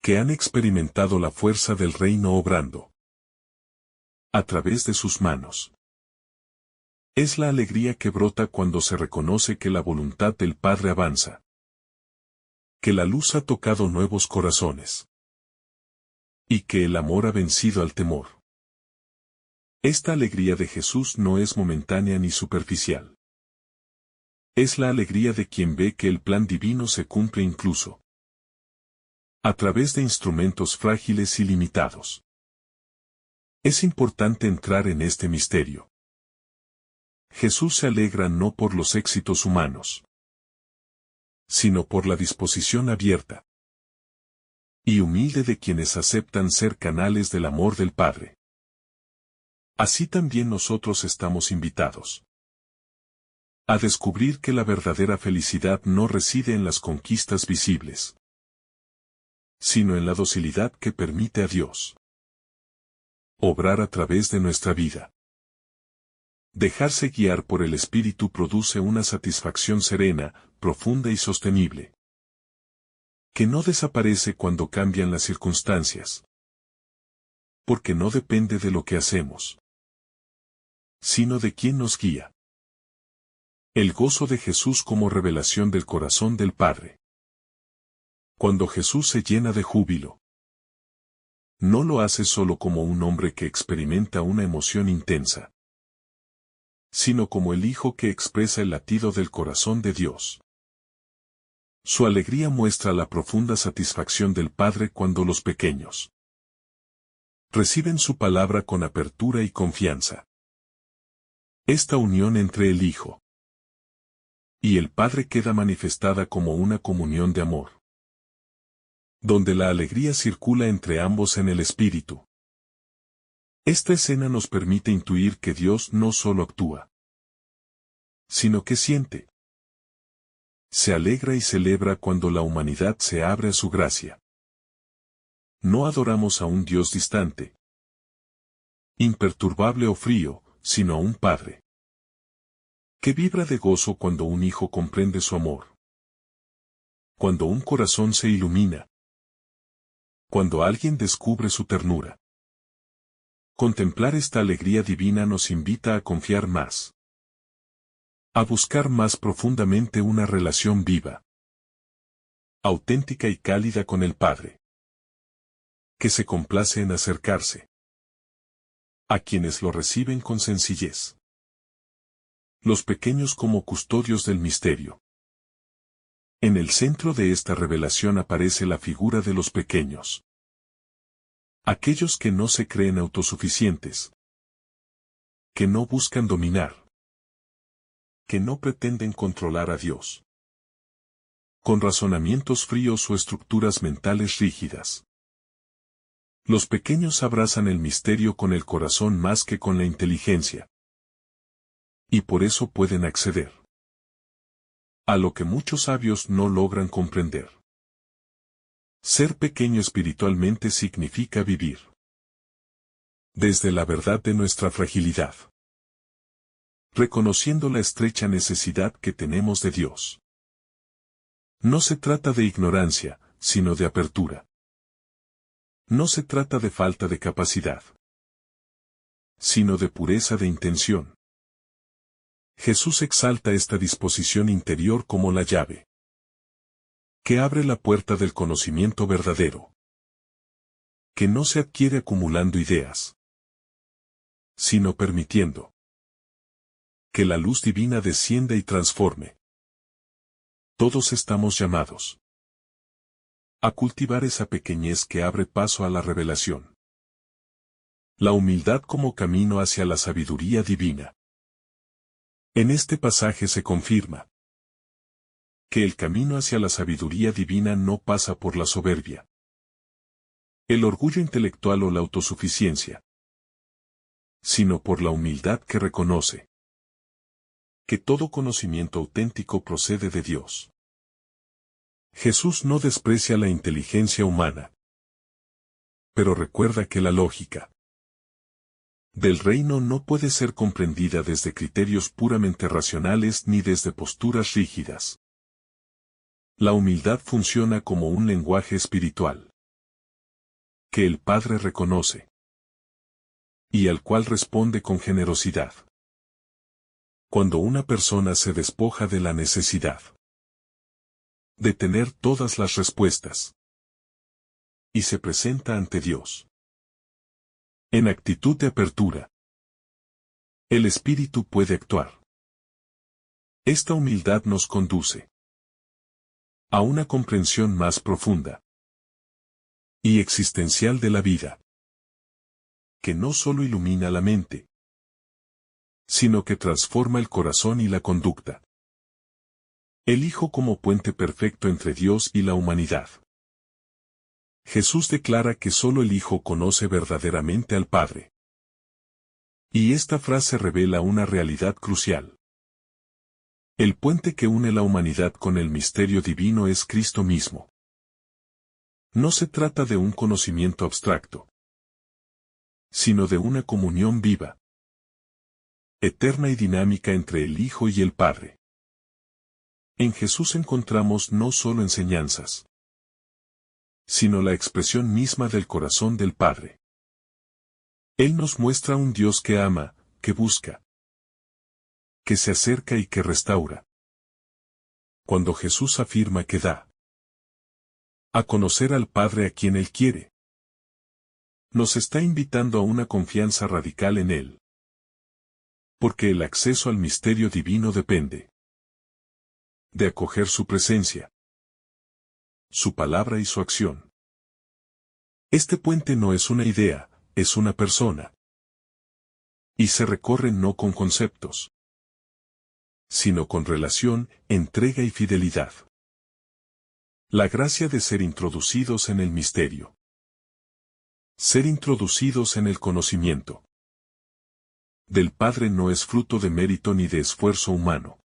que han experimentado la fuerza del reino obrando a través de sus manos. Es la alegría que brota cuando se reconoce que la voluntad del Padre avanza, que la luz ha tocado nuevos corazones y que el amor ha vencido al temor. Esta alegría de Jesús no es momentánea ni superficial. Es la alegría de quien ve que el plan divino se cumple incluso a través de instrumentos frágiles y limitados. Es importante entrar en este misterio. Jesús se alegra no por los éxitos humanos, sino por la disposición abierta y humilde de quienes aceptan ser canales del amor del Padre. Así también nosotros estamos invitados a descubrir que la verdadera felicidad no reside en las conquistas visibles, sino en la docilidad que permite a Dios obrar a través de nuestra vida. Dejarse guiar por el Espíritu produce una satisfacción serena, profunda y sostenible, que no desaparece cuando cambian las circunstancias, porque no depende de lo que hacemos, sino de quien nos guía. El gozo de Jesús como revelación del corazón del Padre. Cuando Jesús se llena de júbilo, no lo hace solo como un hombre que experimenta una emoción intensa, sino como el Hijo que expresa el latido del corazón de Dios. Su alegría muestra la profunda satisfacción del Padre cuando los pequeños reciben su palabra con apertura y confianza. Esta unión entre el Hijo y el Padre queda manifestada como una comunión de amor, donde la alegría circula entre ambos en el Espíritu. Esta escena nos permite intuir que Dios no solo actúa, sino que siente. Se alegra y celebra cuando la humanidad se abre a su gracia. No adoramos a un Dios distante, imperturbable o frío, sino a un Padre que vibra de gozo cuando un hijo comprende su amor, cuando un corazón se ilumina, cuando alguien descubre su ternura. Contemplar esta alegría divina nos invita a confiar más, a buscar más profundamente una relación viva, auténtica y cálida con el Padre, que se complace en acercarse a quienes lo reciben con sencillez. Los pequeños como custodios del misterio. En el centro de esta revelación aparece la figura de los pequeños. Aquellos que no se creen autosuficientes. Que no buscan dominar. Que no pretenden controlar a Dios. Con razonamientos fríos o estructuras mentales rígidas. Los pequeños abrazan el misterio con el corazón más que con la inteligencia. Y por eso pueden acceder a lo que muchos sabios no logran comprender. Ser pequeño espiritualmente significa vivir desde la verdad de nuestra fragilidad, reconociendo la estrecha necesidad que tenemos de Dios. No se trata de ignorancia, sino de apertura. No se trata de falta de capacidad, sino de pureza de intención. Jesús exalta esta disposición interior como la llave que abre la puerta del conocimiento verdadero, que no se adquiere acumulando ideas, sino permitiendo que la luz divina descienda y transforme. Todos estamos llamados a cultivar esa pequeñez que abre paso a la revelación. La humildad como camino hacia la sabiduría divina. En este pasaje se confirma que el camino hacia la sabiduría divina no pasa por la soberbia, el orgullo intelectual o la autosuficiencia, sino por la humildad que reconoce que todo conocimiento auténtico procede de Dios. Jesús no desprecia la inteligencia humana, pero recuerda que la lógica del reino no puede ser comprendida desde criterios puramente racionales ni desde posturas rígidas. La humildad funciona como un lenguaje espiritual que el Padre reconoce y al cual responde con generosidad. Cuando una persona se despoja de la necesidad de tener todas las respuestas y se presenta ante Dios en actitud de apertura, el Espíritu puede actuar. Esta humildad nos conduce a una comprensión más profunda y existencial de la vida, que no solo ilumina la mente, sino que transforma el corazón y la conducta. El Hijo como puente perfecto entre Dios y la humanidad. Jesús declara que solo el Hijo conoce verdaderamente al Padre. Y esta frase revela una realidad crucial. El puente que une la humanidad con el misterio divino es Cristo mismo. No se trata de un conocimiento abstracto, sino de una comunión viva, eterna y dinámica entre el Hijo y el Padre. En Jesús encontramos no solo enseñanzas, sino la expresión misma del corazón del Padre. Él nos muestra un Dios que ama, que busca, que se acerca y que restaura. Cuando Jesús afirma que da a conocer al Padre a quien Él quiere, nos está invitando a una confianza radical en Él. Porque el acceso al misterio divino depende de acoger su presencia, su palabra y su acción. Este puente no es una idea, es una persona. Y se recorre no con conceptos, sino con relación, entrega y fidelidad. La gracia de ser introducidos en el misterio. Ser introducidos en el conocimiento del Padre no es fruto de mérito ni de esfuerzo humano,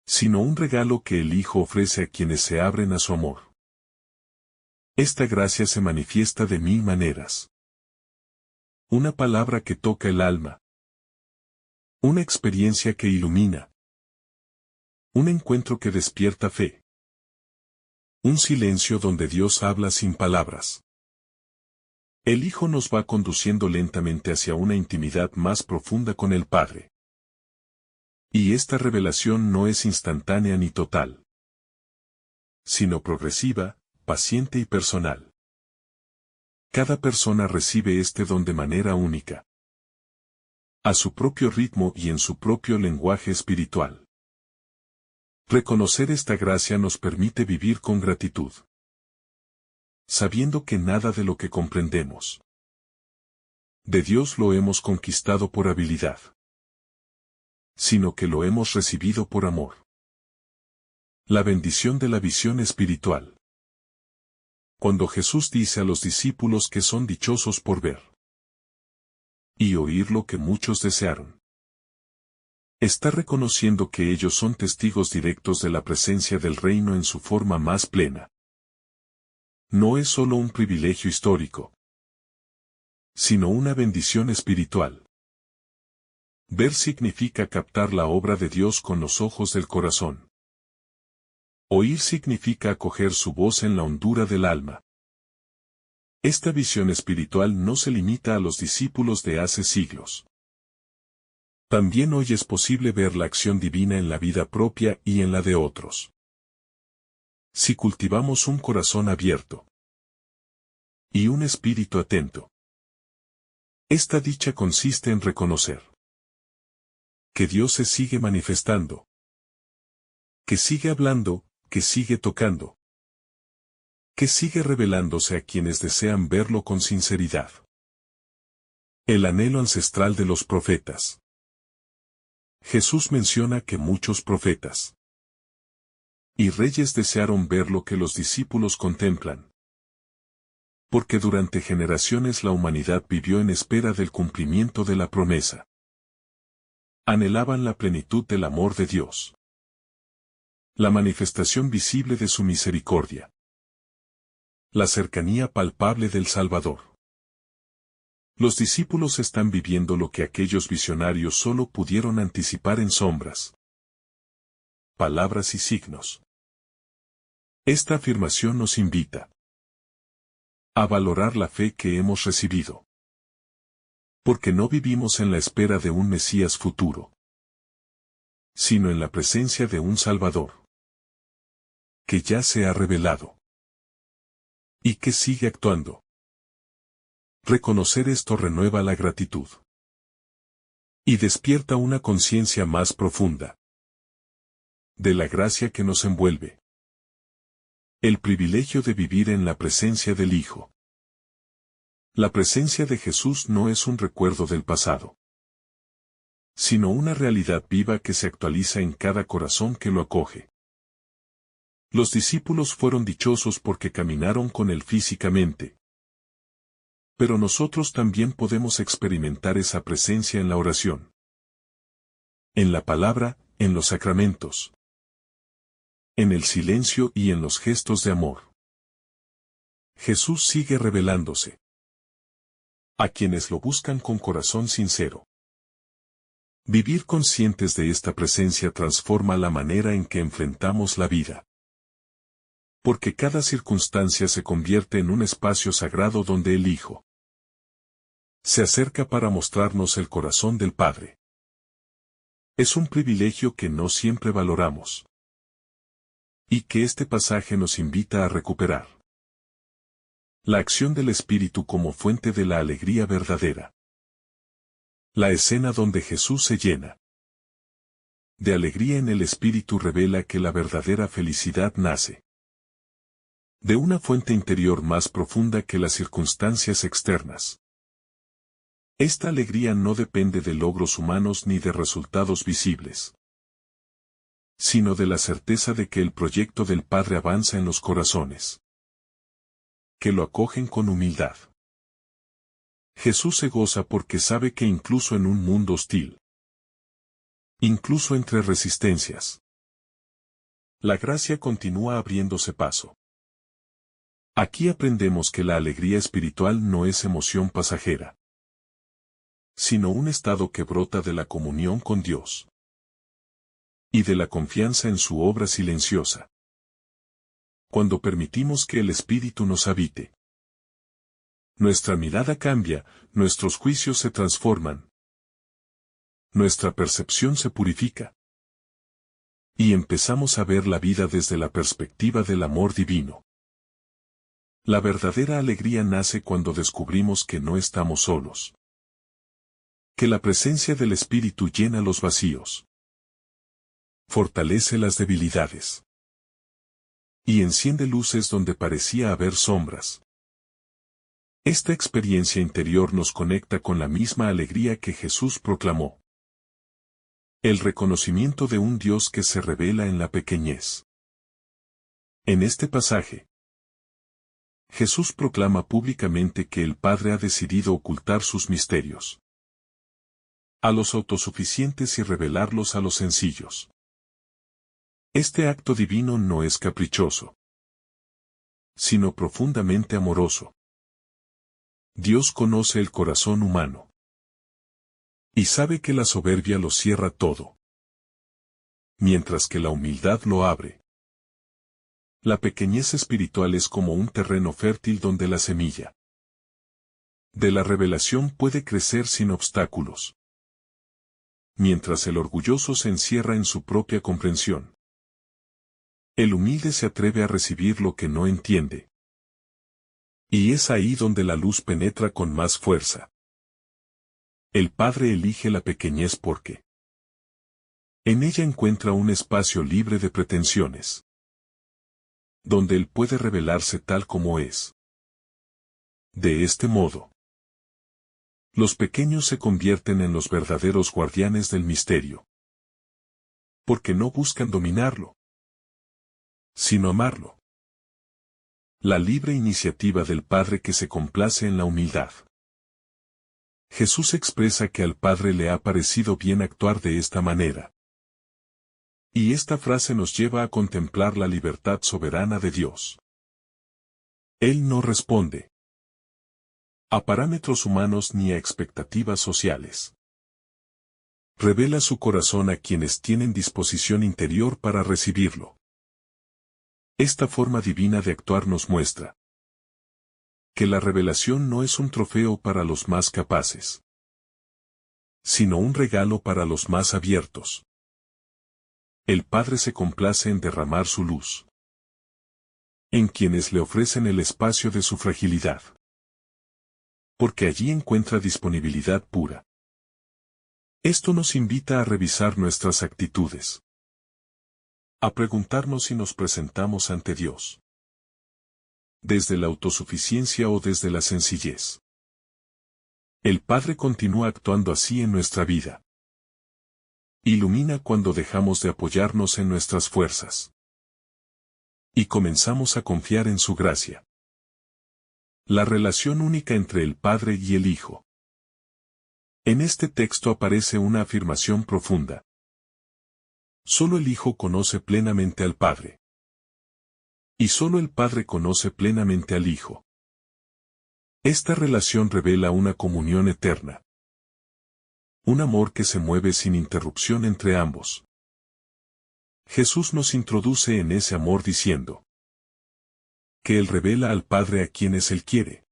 sino un regalo que el Hijo ofrece a quienes se abren a su amor. Esta gracia se manifiesta de 1000 maneras. Una palabra que toca el alma. Una experiencia que ilumina. Un encuentro que despierta fe. Un silencio donde Dios habla sin palabras. El Hijo nos va conduciendo lentamente hacia una intimidad más profunda con el Padre. Y esta revelación no es instantánea ni total, sino progresiva, paciente y personal. Cada persona recibe este don de manera única, a su propio ritmo y en su propio lenguaje espiritual. Reconocer esta gracia nos permite vivir con gratitud, sabiendo que nada de lo que comprendemos de Dios lo hemos conquistado por habilidad, sino que lo hemos recibido por amor. La bendición de la visión espiritual. Cuando Jesús dice a los discípulos que son dichosos por ver y oír lo que muchos desearon, está reconociendo que ellos son testigos directos de la presencia del reino en su forma más plena. No es solo un privilegio histórico, sino una bendición espiritual. Ver significa captar la obra de Dios con los ojos del corazón. Oír significa acoger su voz en la hondura del alma. Esta visión espiritual no se limita a los discípulos de hace siglos. También hoy es posible ver la acción divina en la vida propia y en la de otros. Si cultivamos un corazón abierto y un espíritu atento. Esta dicha consiste en reconocer que Dios se sigue manifestando, que sigue hablando, que sigue tocando, que sigue revelándose a quienes desean verlo con sinceridad. El anhelo ancestral de los profetas. Jesús menciona que muchos profetas y reyes desearon ver lo que los discípulos contemplan. Porque durante generaciones la humanidad vivió en espera del cumplimiento de la promesa. Anhelaban la plenitud del amor de Dios, la manifestación visible de su misericordia, la cercanía palpable del Salvador. Los discípulos están viviendo lo que aquellos visionarios solo pudieron anticipar en sombras, palabras y signos. Esta afirmación nos invita a valorar la fe que hemos recibido. Porque no vivimos en la espera de un Mesías futuro, sino en la presencia de un Salvador, que ya se ha revelado y que sigue actuando. Reconocer esto renueva la gratitud y despierta una conciencia más profunda de la gracia que nos envuelve. El privilegio de vivir en la presencia del Hijo. La presencia de Jesús no es un recuerdo del pasado, sino una realidad viva que se actualiza en cada corazón que lo acoge. Los discípulos fueron dichosos porque caminaron con Él físicamente. Pero nosotros también podemos experimentar esa presencia en la oración, en la palabra, en los sacramentos, en el silencio y en los gestos de amor. Jesús sigue revelándose a quienes lo buscan con corazón sincero. Vivir conscientes de esta presencia transforma la manera en que enfrentamos la vida. Porque cada circunstancia se convierte en un espacio sagrado donde el Hijo se acerca para mostrarnos el corazón del Padre. Es un privilegio que no siempre valoramos, y que este pasaje nos invita a recuperar. La acción del Espíritu como fuente de la alegría verdadera. La escena donde Jesús se llena de alegría en el Espíritu revela que la verdadera felicidad nace de una fuente interior más profunda que las circunstancias externas. Esta alegría no depende de logros humanos ni de resultados visibles, sino de la certeza de que el proyecto del Padre avanza en los corazones que lo acogen con humildad. Jesús se goza porque sabe que incluso en un mundo hostil, incluso entre resistencias, la gracia continúa abriéndose paso. Aquí aprendemos que la alegría espiritual no es emoción pasajera, sino un estado que brota de la comunión con Dios y de la confianza en su obra silenciosa. Cuando permitimos que el Espíritu nos habite, nuestra mirada cambia, nuestros juicios se transforman, nuestra percepción se purifica, y empezamos a ver la vida desde la perspectiva del amor divino. La verdadera alegría nace cuando descubrimos que no estamos solos, que la presencia del Espíritu llena los vacíos, Fortalece las debilidades. Y enciende luces donde parecía haber sombras. Esta experiencia interior nos conecta con la misma alegría que Jesús proclamó. El reconocimiento de un Dios que se revela en la pequeñez. En este pasaje, Jesús proclama públicamente que el Padre ha decidido ocultar sus misterios a los autosuficientes y revelarlos a los sencillos. Este acto divino no es caprichoso, sino profundamente amoroso. Dios conoce el corazón humano y sabe que la soberbia lo cierra todo, mientras que la humildad lo abre. La pequeñez espiritual es como un terreno fértil donde la semilla de la revelación puede crecer sin obstáculos, mientras el orgulloso se encierra en su propia comprensión. El humilde se atreve a recibir lo que no entiende. Y es ahí donde la luz penetra con más fuerza. El Padre elige la pequeñez porque en ella encuentra un espacio libre de pretensiones, donde Él puede revelarse tal como es. De este modo, los pequeños se convierten en los verdaderos guardianes del misterio, porque no buscan dominarlo, sino amarlo. La libre iniciativa del Padre que se complace en la humildad. Jesús expresa que al Padre le ha parecido bien actuar de esta manera. Y esta frase nos lleva a contemplar la libertad soberana de Dios. Él no responde a parámetros humanos ni a expectativas sociales. Revela su corazón a quienes tienen disposición interior para recibirlo. Esta forma divina de actuar nos muestra que la revelación no es un trofeo para los más capaces, sino un regalo para los más abiertos. El Padre se complace en derramar su luz en quienes le ofrecen el espacio de su fragilidad, porque allí encuentra disponibilidad pura. Esto nos invita a revisar nuestras actitudes, a preguntarnos si nos presentamos ante Dios desde la autosuficiencia o desde la sencillez. El Padre continúa actuando así en nuestra vida. Ilumina cuando dejamos de apoyarnos en nuestras fuerzas y comenzamos a confiar en su gracia. La relación única entre el Padre y el Hijo. En este texto aparece una afirmación profunda. Solo el Hijo conoce plenamente al Padre. Y solo el Padre conoce plenamente al Hijo. Esta relación revela una comunión eterna. Un amor que se mueve sin interrupción entre ambos. Jesús nos introduce en ese amor diciendo que Él revela al Padre a quienes Él quiere.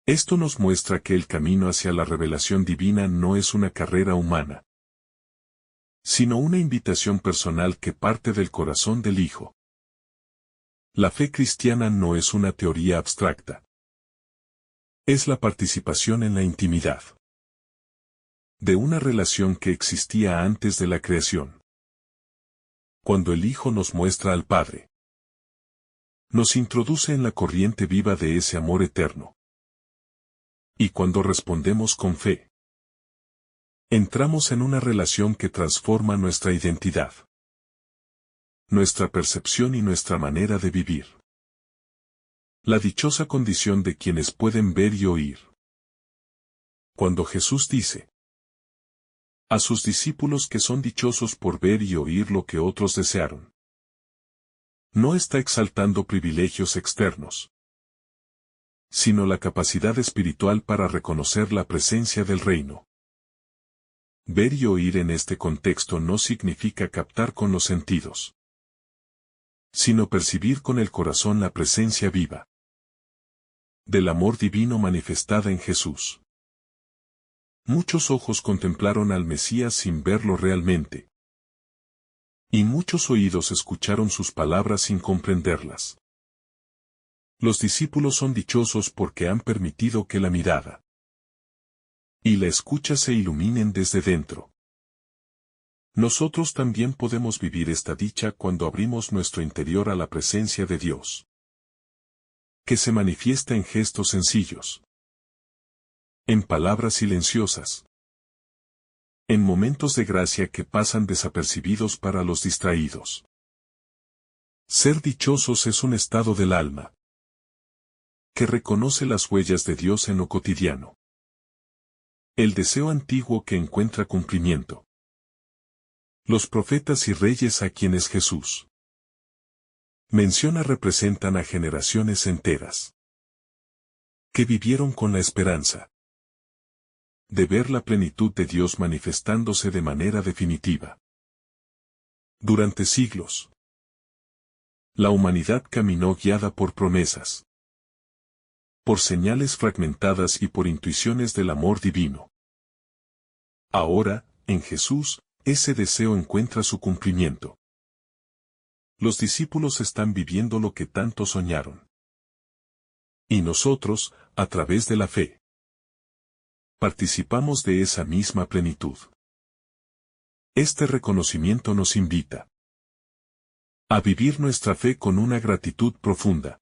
Esto nos muestra que el camino hacia la revelación divina no es una carrera humana, sino una invitación personal que parte del corazón del Hijo. La fe cristiana no es una teoría abstracta. Es la participación en la intimidad de una relación que existía antes de la creación. Cuando el Hijo nos muestra al Padre, nos introduce en la corriente viva de ese amor eterno. Y cuando respondemos con fe, entramos en una relación que transforma nuestra identidad, nuestra percepción y nuestra manera de vivir. La dichosa condición de quienes pueden ver y oír. Cuando Jesús dice a sus discípulos que son dichosos por ver y oír lo que otros desearon, no está exaltando privilegios externos, sino la capacidad espiritual para reconocer la presencia del reino. Ver y oír en este contexto no significa captar con los sentidos, sino percibir con el corazón la presencia viva del amor divino manifestada en Jesús. Muchos ojos contemplaron al Mesías sin verlo realmente, y muchos oídos escucharon sus palabras sin comprenderlas. Los discípulos son dichosos porque han permitido que la mirada y la escucha se iluminen desde dentro. Nosotros también podemos vivir esta dicha cuando abrimos nuestro interior a la presencia de Dios, que se manifiesta en gestos sencillos, en palabras silenciosas, en momentos de gracia que pasan desapercibidos para los distraídos. Ser dichosos es un estado del alma que reconoce las huellas de Dios en lo cotidiano. El deseo antiguo que encuentra cumplimiento. Los profetas y reyes a quienes Jesús menciona representan a generaciones enteras que vivieron con la esperanza de ver la plenitud de Dios manifestándose de manera definitiva. Durante siglos, la humanidad caminó guiada por promesas, por señales fragmentadas y por intuiciones del amor divino. Ahora, en Jesús, ese deseo encuentra su cumplimiento. Los discípulos están viviendo lo que tanto soñaron. Y nosotros, a través de la fe, participamos de esa misma plenitud. Este reconocimiento nos invita a vivir nuestra fe con una gratitud profunda,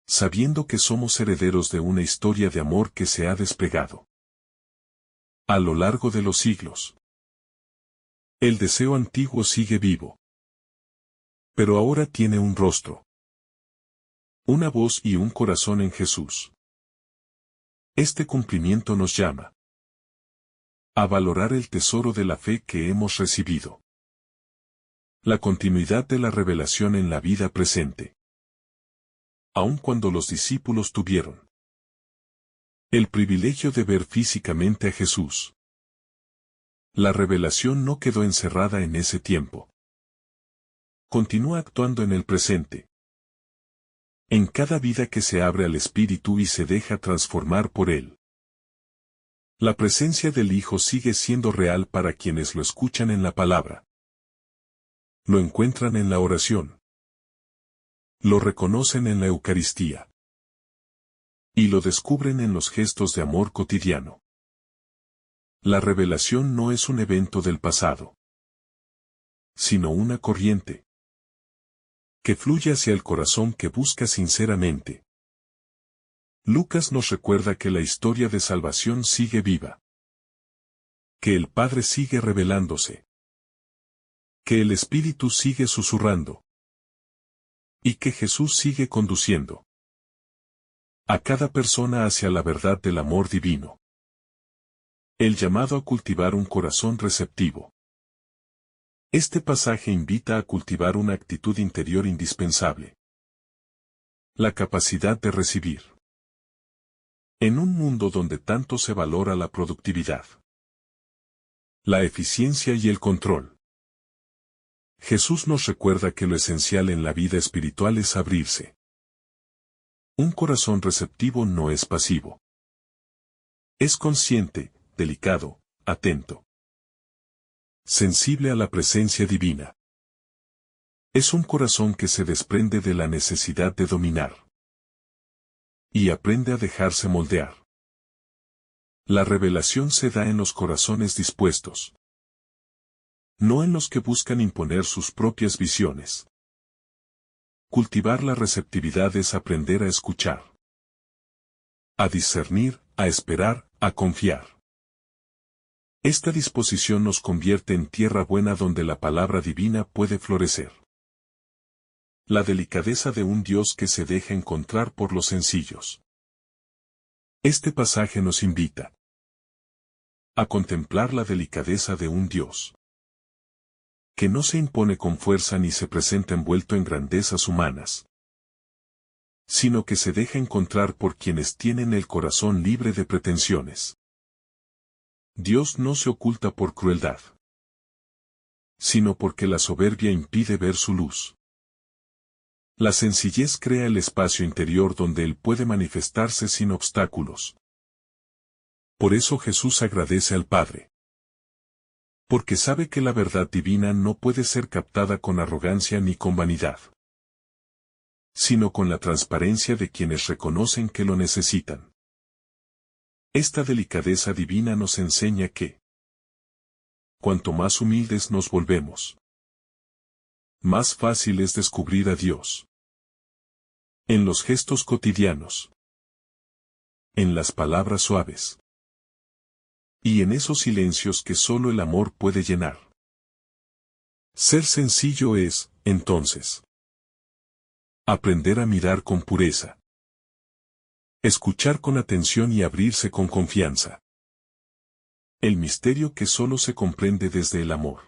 sabiendo que somos herederos de una historia de amor que se ha desplegado a lo largo de los siglos. El deseo antiguo sigue vivo, pero ahora tiene un rostro, una voz y un corazón en Jesús. Este cumplimiento nos llama a valorar el tesoro de la fe que hemos recibido, la continuidad de la revelación en la vida presente. Aun cuando los discípulos tuvieron el privilegio de ver físicamente a Jesús, la revelación no quedó encerrada en ese tiempo. Continúa actuando en el presente, en cada vida que se abre al Espíritu y se deja transformar por Él. La presencia del Hijo sigue siendo real para quienes lo escuchan en la palabra, lo encuentran en la oración, lo reconocen en la Eucaristía y lo descubren en los gestos de amor cotidiano. La revelación no es un evento del pasado, sino una corriente que fluye hacia el corazón que busca sinceramente. Lucas nos recuerda que la historia de salvación sigue viva, que el Padre sigue revelándose, que el Espíritu sigue susurrando, y que Jesús sigue conduciendo a cada persona hacia la verdad del amor divino. El llamado a cultivar un corazón receptivo. Este pasaje invita a cultivar una actitud interior indispensable: la capacidad de recibir. En un mundo donde tanto se valora la productividad, la eficiencia y el control, Jesús nos recuerda que lo esencial en la vida espiritual es abrirse. Un corazón receptivo no es pasivo. Es consciente, delicado, atento, sensible a la presencia divina. Es un corazón que se desprende de la necesidad de dominar y aprende a dejarse moldear. La revelación se da en los corazones dispuestos, no en los que buscan imponer sus propias visiones. Cultivar la receptividad es aprender a escuchar, a discernir, a esperar, a confiar. Esta disposición nos convierte en tierra buena donde la palabra divina puede florecer. La delicadeza de un Dios que se deja encontrar por los sencillos. Este pasaje nos invita a contemplar la delicadeza de un Dios que no se impone con fuerza ni se presenta envuelto en grandezas humanas, sino que se deja encontrar por quienes tienen el corazón libre de pretensiones. Dios no se oculta por crueldad, sino porque la soberbia impide ver su luz. La sencillez crea el espacio interior donde Él puede manifestarse sin obstáculos. Por eso Jesús agradece al Padre, porque sabe que la verdad divina no puede ser captada con arrogancia ni con vanidad, sino con la transparencia de quienes reconocen que lo necesitan. Esta delicadeza divina nos enseña que cuanto más humildes nos volvemos, más fácil es descubrir a Dios. En los gestos cotidianos, en las palabras suaves, y en esos silencios que solo el amor puede llenar. Ser sencillo es, entonces, aprender a mirar con pureza, escuchar con atención y abrirse con confianza. El misterio que solo se comprende desde el amor.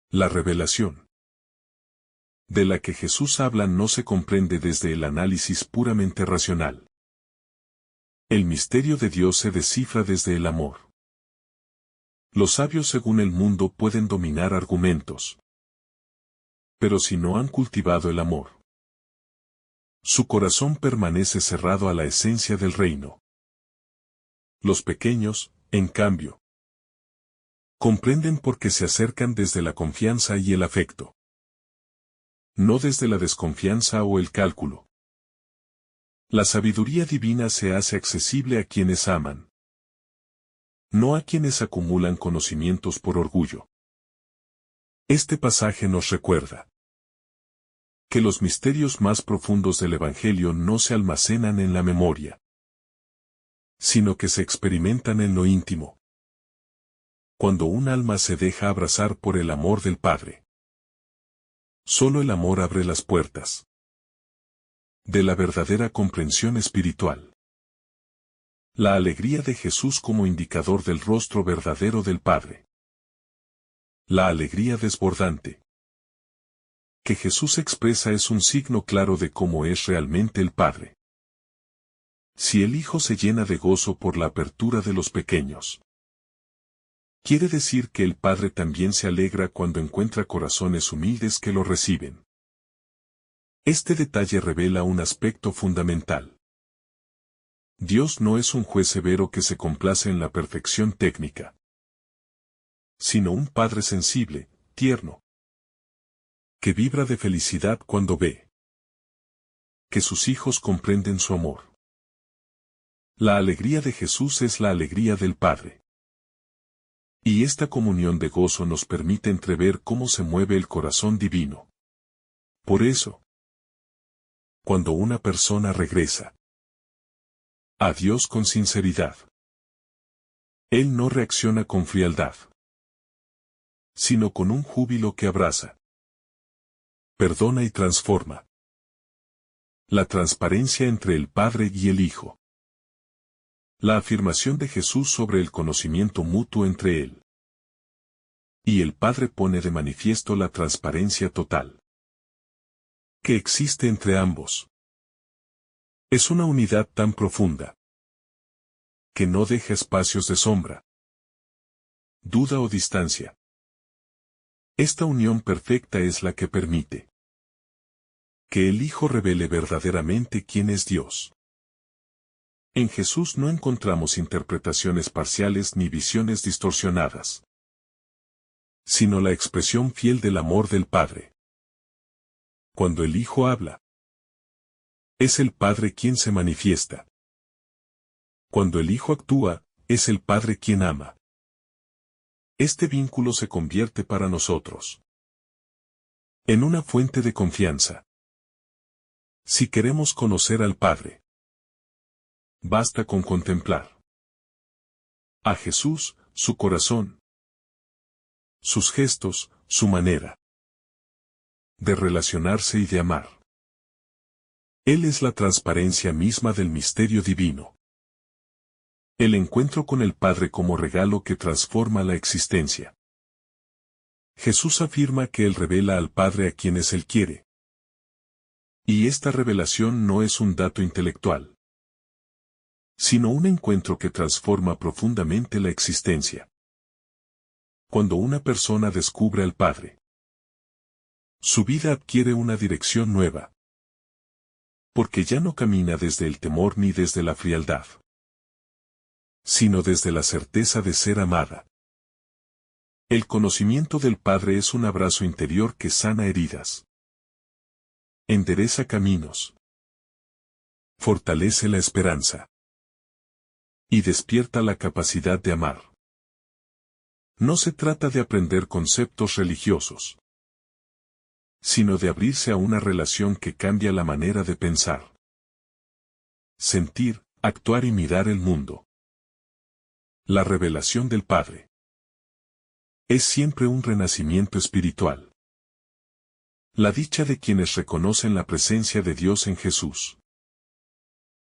La revelación de la que Jesús habla no se comprende desde el análisis puramente racional. El misterio de Dios se descifra desde el amor. Los sabios según el mundo pueden dominar argumentos, pero si no han cultivado el amor, su corazón permanece cerrado a la esencia del reino. Los pequeños, en cambio, comprenden porque se acercan desde la confianza y el afecto, no desde la desconfianza o el cálculo. La sabiduría divina se hace accesible a quienes aman, no a quienes acumulan conocimientos por orgullo. Este pasaje nos recuerda que los misterios más profundos del Evangelio no se almacenan en la memoria, sino que se experimentan en lo íntimo, cuando un alma se deja abrazar por el amor del Padre. Solo el amor abre las puertas de la verdadera comprensión espiritual. La alegría de Jesús como indicador del rostro verdadero del Padre. La alegría desbordante que Jesús expresa es un signo claro de cómo es realmente el Padre. Si el Hijo se llena de gozo por la apertura de los pequeños, quiere decir que el Padre también se alegra cuando encuentra corazones humildes que lo reciben. Este detalle revela un aspecto fundamental. Dios no es un juez severo que se complace en la perfección técnica, sino un Padre sensible, tierno, que vibra de felicidad cuando ve que sus hijos comprenden su amor. La alegría de Jesús es la alegría del Padre. Y esta comunión de gozo nos permite entrever cómo se mueve el corazón divino. Por eso, cuando una persona regresa a Dios con sinceridad, Él no reacciona con frialdad, sino con un júbilo que abraza, perdona y transforma. La transparencia entre el Padre y el Hijo. La afirmación de Jesús sobre el conocimiento mutuo entre Él y el Padre pone de manifiesto la transparencia total que existe entre ambos. Es una unidad tan profunda que no deja espacios de sombra, duda o distancia. Esta unión perfecta es la que permite que el Hijo revele verdaderamente quién es Dios. En Jesús no encontramos interpretaciones parciales ni visiones distorsionadas, sino la expresión fiel del amor del Padre. Cuando el Hijo habla, es el Padre quien se manifiesta. Cuando el Hijo actúa, es el Padre quien ama. Este vínculo se convierte para nosotros en una fuente de confianza. Si queremos conocer al Padre, basta con contemplar a Jesús, su corazón, sus gestos, su manera de relacionarse y de amar. Él es la transparencia misma del misterio divino. El encuentro con el Padre como regalo que transforma la existencia. Jesús afirma que Él revela al Padre a quienes Él quiere. Y esta revelación no es un dato intelectual, sino un encuentro que transforma profundamente la existencia. Cuando una persona descubre al Padre, su vida adquiere una dirección nueva, porque ya no camina desde el temor ni desde la frialdad, sino desde la certeza de ser amada. El conocimiento del Padre es un abrazo interior que sana heridas, endereza caminos, fortalece la esperanza y despierta la capacidad de amar. No se trata de aprender conceptos religiosos, sino de abrirse a una relación que cambia la manera de pensar, sentir, actuar y mirar el mundo. La revelación del Padre es siempre un renacimiento espiritual. La dicha de quienes reconocen la presencia de Dios en Jesús.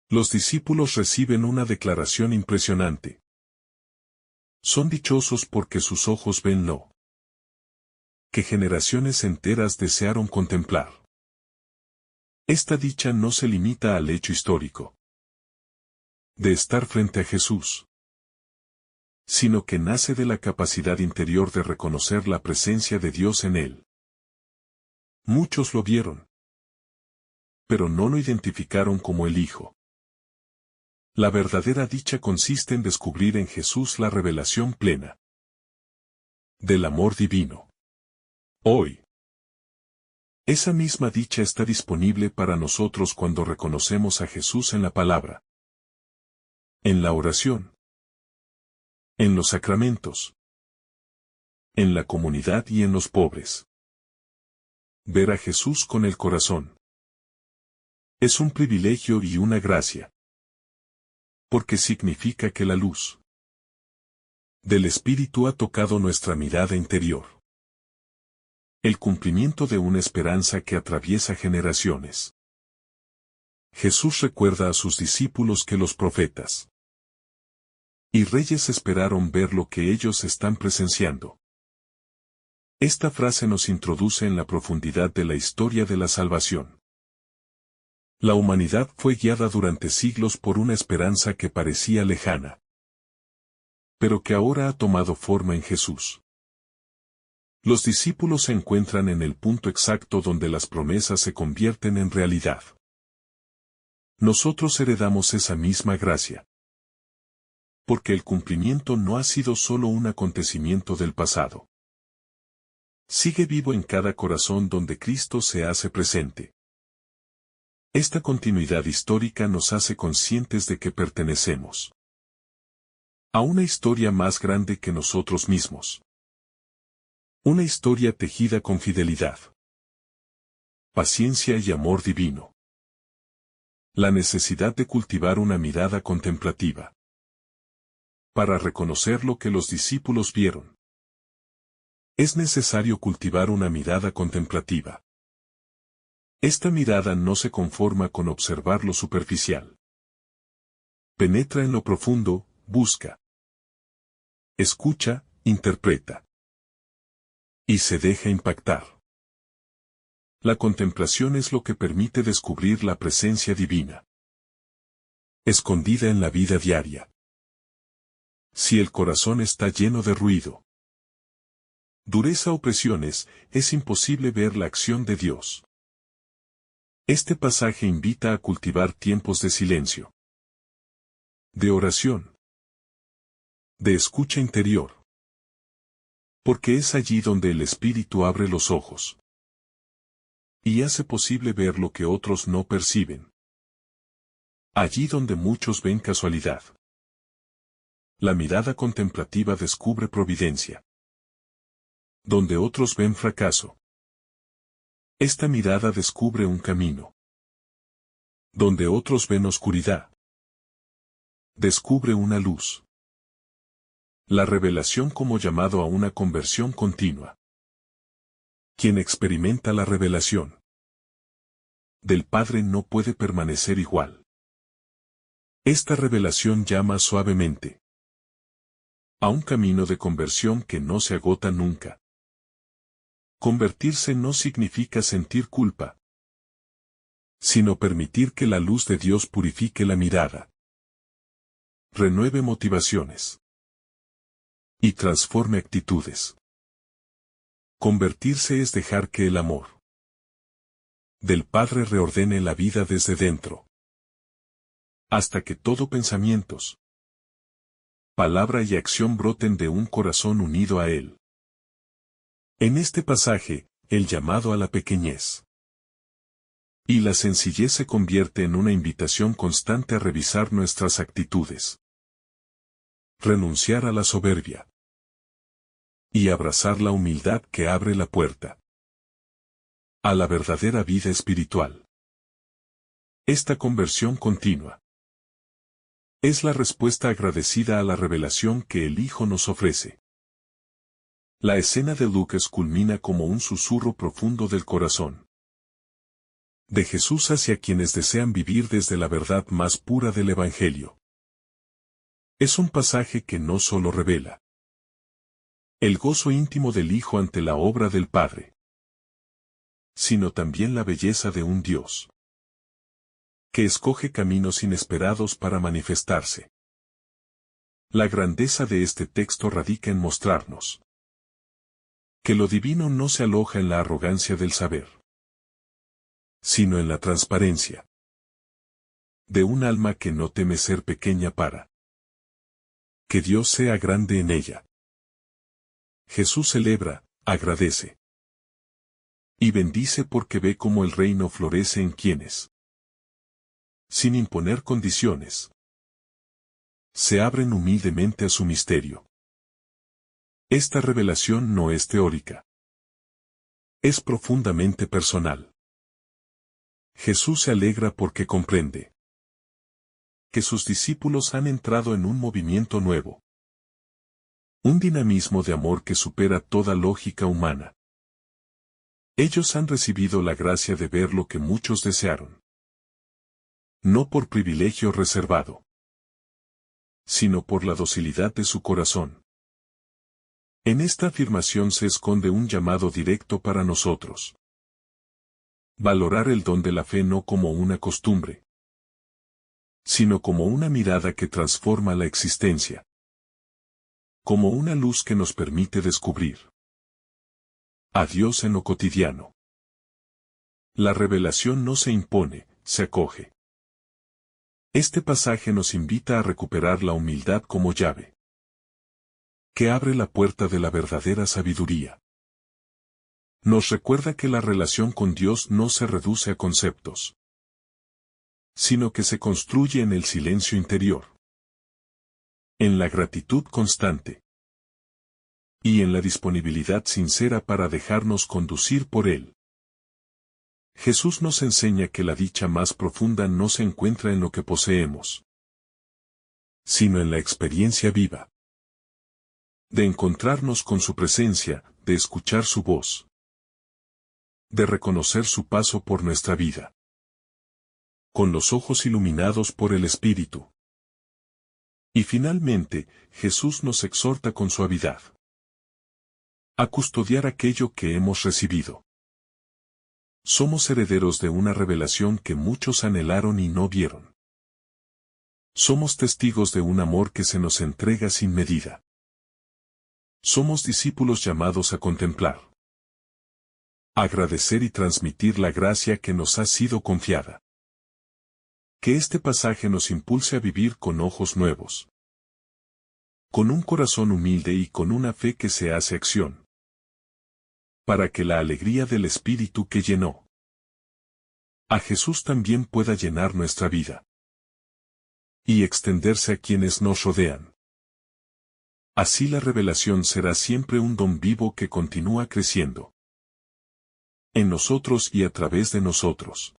Los discípulos reciben una declaración impresionante. Son dichosos porque sus ojos ven lo que generaciones enteras desearon contemplar. Esta dicha no se limita al hecho histórico de estar frente a Jesús, sino que nace de la capacidad interior de reconocer la presencia de Dios en él. Muchos lo vieron, pero no lo identificaron como el Hijo. La verdadera dicha consiste en descubrir en Jesús la revelación plena del amor divino. Hoy, esa misma dicha está disponible para nosotros cuando reconocemos a Jesús en la palabra, en la oración, en los sacramentos, en la comunidad y en los pobres. Ver a Jesús con el corazón es un privilegio y una gracia, porque significa que la luz del Espíritu ha tocado nuestra mirada interior. El cumplimiento de una esperanza que atraviesa generaciones. Jesús recuerda a sus discípulos que los profetas y reyes esperaron ver lo que ellos están presenciando. Esta frase nos introduce en la profundidad de la historia de la salvación. La humanidad fue guiada durante siglos por una esperanza que parecía lejana, pero que ahora ha tomado forma en Jesús. Los discípulos se encuentran en el punto exacto donde las promesas se convierten en realidad. Nosotros heredamos esa misma gracia, porque el cumplimiento no ha sido solo un acontecimiento del pasado. Sigue vivo en cada corazón donde Cristo se hace presente. Esta continuidad histórica nos hace conscientes de que pertenecemos a una historia más grande que nosotros mismos. Una historia tejida con fidelidad, paciencia y amor divino. La necesidad de cultivar una mirada contemplativa para reconocer lo que los discípulos vieron. Es necesario cultivar una mirada contemplativa. Esta mirada no se conforma con observar lo superficial. Penetra en lo profundo, busca, escucha, interpreta y se deja impactar. La contemplación es lo que permite descubrir la presencia divina, escondida en la vida diaria. Si el corazón está lleno de ruido, dureza o presiones, es imposible ver la acción de Dios. Este pasaje invita a cultivar tiempos de silencio, de oración, de escucha interior, porque es allí donde el Espíritu abre los ojos y hace posible ver lo que otros no perciben. Allí donde muchos ven casualidad, la mirada contemplativa descubre providencia. Donde otros ven fracaso, esta mirada descubre un camino. Donde otros ven oscuridad, descubre una luz. La revelación como llamado a una conversión continua. Quien experimenta la revelación del Padre no puede permanecer igual. Esta revelación llama suavemente a un camino de conversión que no se agota nunca. Convertirse no significa sentir culpa, sino permitir que la luz de Dios purifique la mirada, renueve motivaciones y transforme actitudes. Convertirse es dejar que el amor del Padre reordene la vida desde dentro, hasta que todo pensamientos, palabra y acción broten de un corazón unido a Él. En este pasaje, el llamado a la pequeñez y la sencillez se convierte en una invitación constante a revisar nuestras actitudes. Renunciar a la soberbia. y abrazar la humildad que abre la puerta a la verdadera vida espiritual. Esta conversión continua es la respuesta agradecida a la revelación que el Hijo nos ofrece. La escena de Lucas culmina como un susurro profundo del corazón de Jesús hacia quienes desean vivir desde la verdad más pura del Evangelio. Es un pasaje que no solo revela el gozo íntimo del Hijo ante la obra del Padre, sino también la belleza de un Dios que escoge caminos inesperados para manifestarse. La grandeza de este texto radica en mostrarnos que lo divino no se aloja en la arrogancia del saber, sino en la transparencia de un alma que no teme ser pequeña para que Dios sea grande en ella. Jesús celebra, agradece y bendice porque ve cómo el reino florece en quienes, sin imponer condiciones, se abren humildemente a su misterio. Esta revelación no es teórica. Es profundamente personal. Jesús se alegra porque comprende que sus discípulos han entrado en un movimiento nuevo. Un dinamismo de amor que supera toda lógica humana. Ellos han recibido la gracia de ver lo que muchos desearon. No por privilegio reservado, sino por la docilidad de su corazón. En esta afirmación se esconde un llamado directo para nosotros. Valorar el don de la fe no como una costumbre, sino como una mirada que transforma la existencia. Como una luz que nos permite descubrir a Dios en lo cotidiano. La revelación no se impone, se acoge. Este pasaje nos invita a recuperar la humildad como llave que abre la puerta de la verdadera sabiduría. Nos recuerda que la relación con Dios no se reduce a conceptos, sino que se construye en el silencio interior, en la gratitud constante y en la disponibilidad sincera para dejarnos conducir por Él. Jesús nos enseña que la dicha más profunda no se encuentra en lo que poseemos, sino en la experiencia viva de encontrarnos con su presencia, de escuchar su voz, de reconocer su paso por nuestra vida, con los ojos iluminados por el Espíritu. Y finalmente, Jesús nos exhorta con suavidad a custodiar aquello que hemos recibido. Somos herederos de una revelación que muchos anhelaron y no vieron. Somos testigos de un amor que se nos entrega sin medida. Somos discípulos llamados a contemplar, agradecer y transmitir la gracia que nos ha sido confiada. Que este pasaje nos impulse a vivir con ojos nuevos, con un corazón humilde y con una fe que se hace acción, para que la alegría del Espíritu que llenó a Jesús también pueda llenar nuestra vida y extenderse a quienes nos rodean. Así la revelación será siempre un don vivo que continúa creciendo en nosotros y a través de nosotros.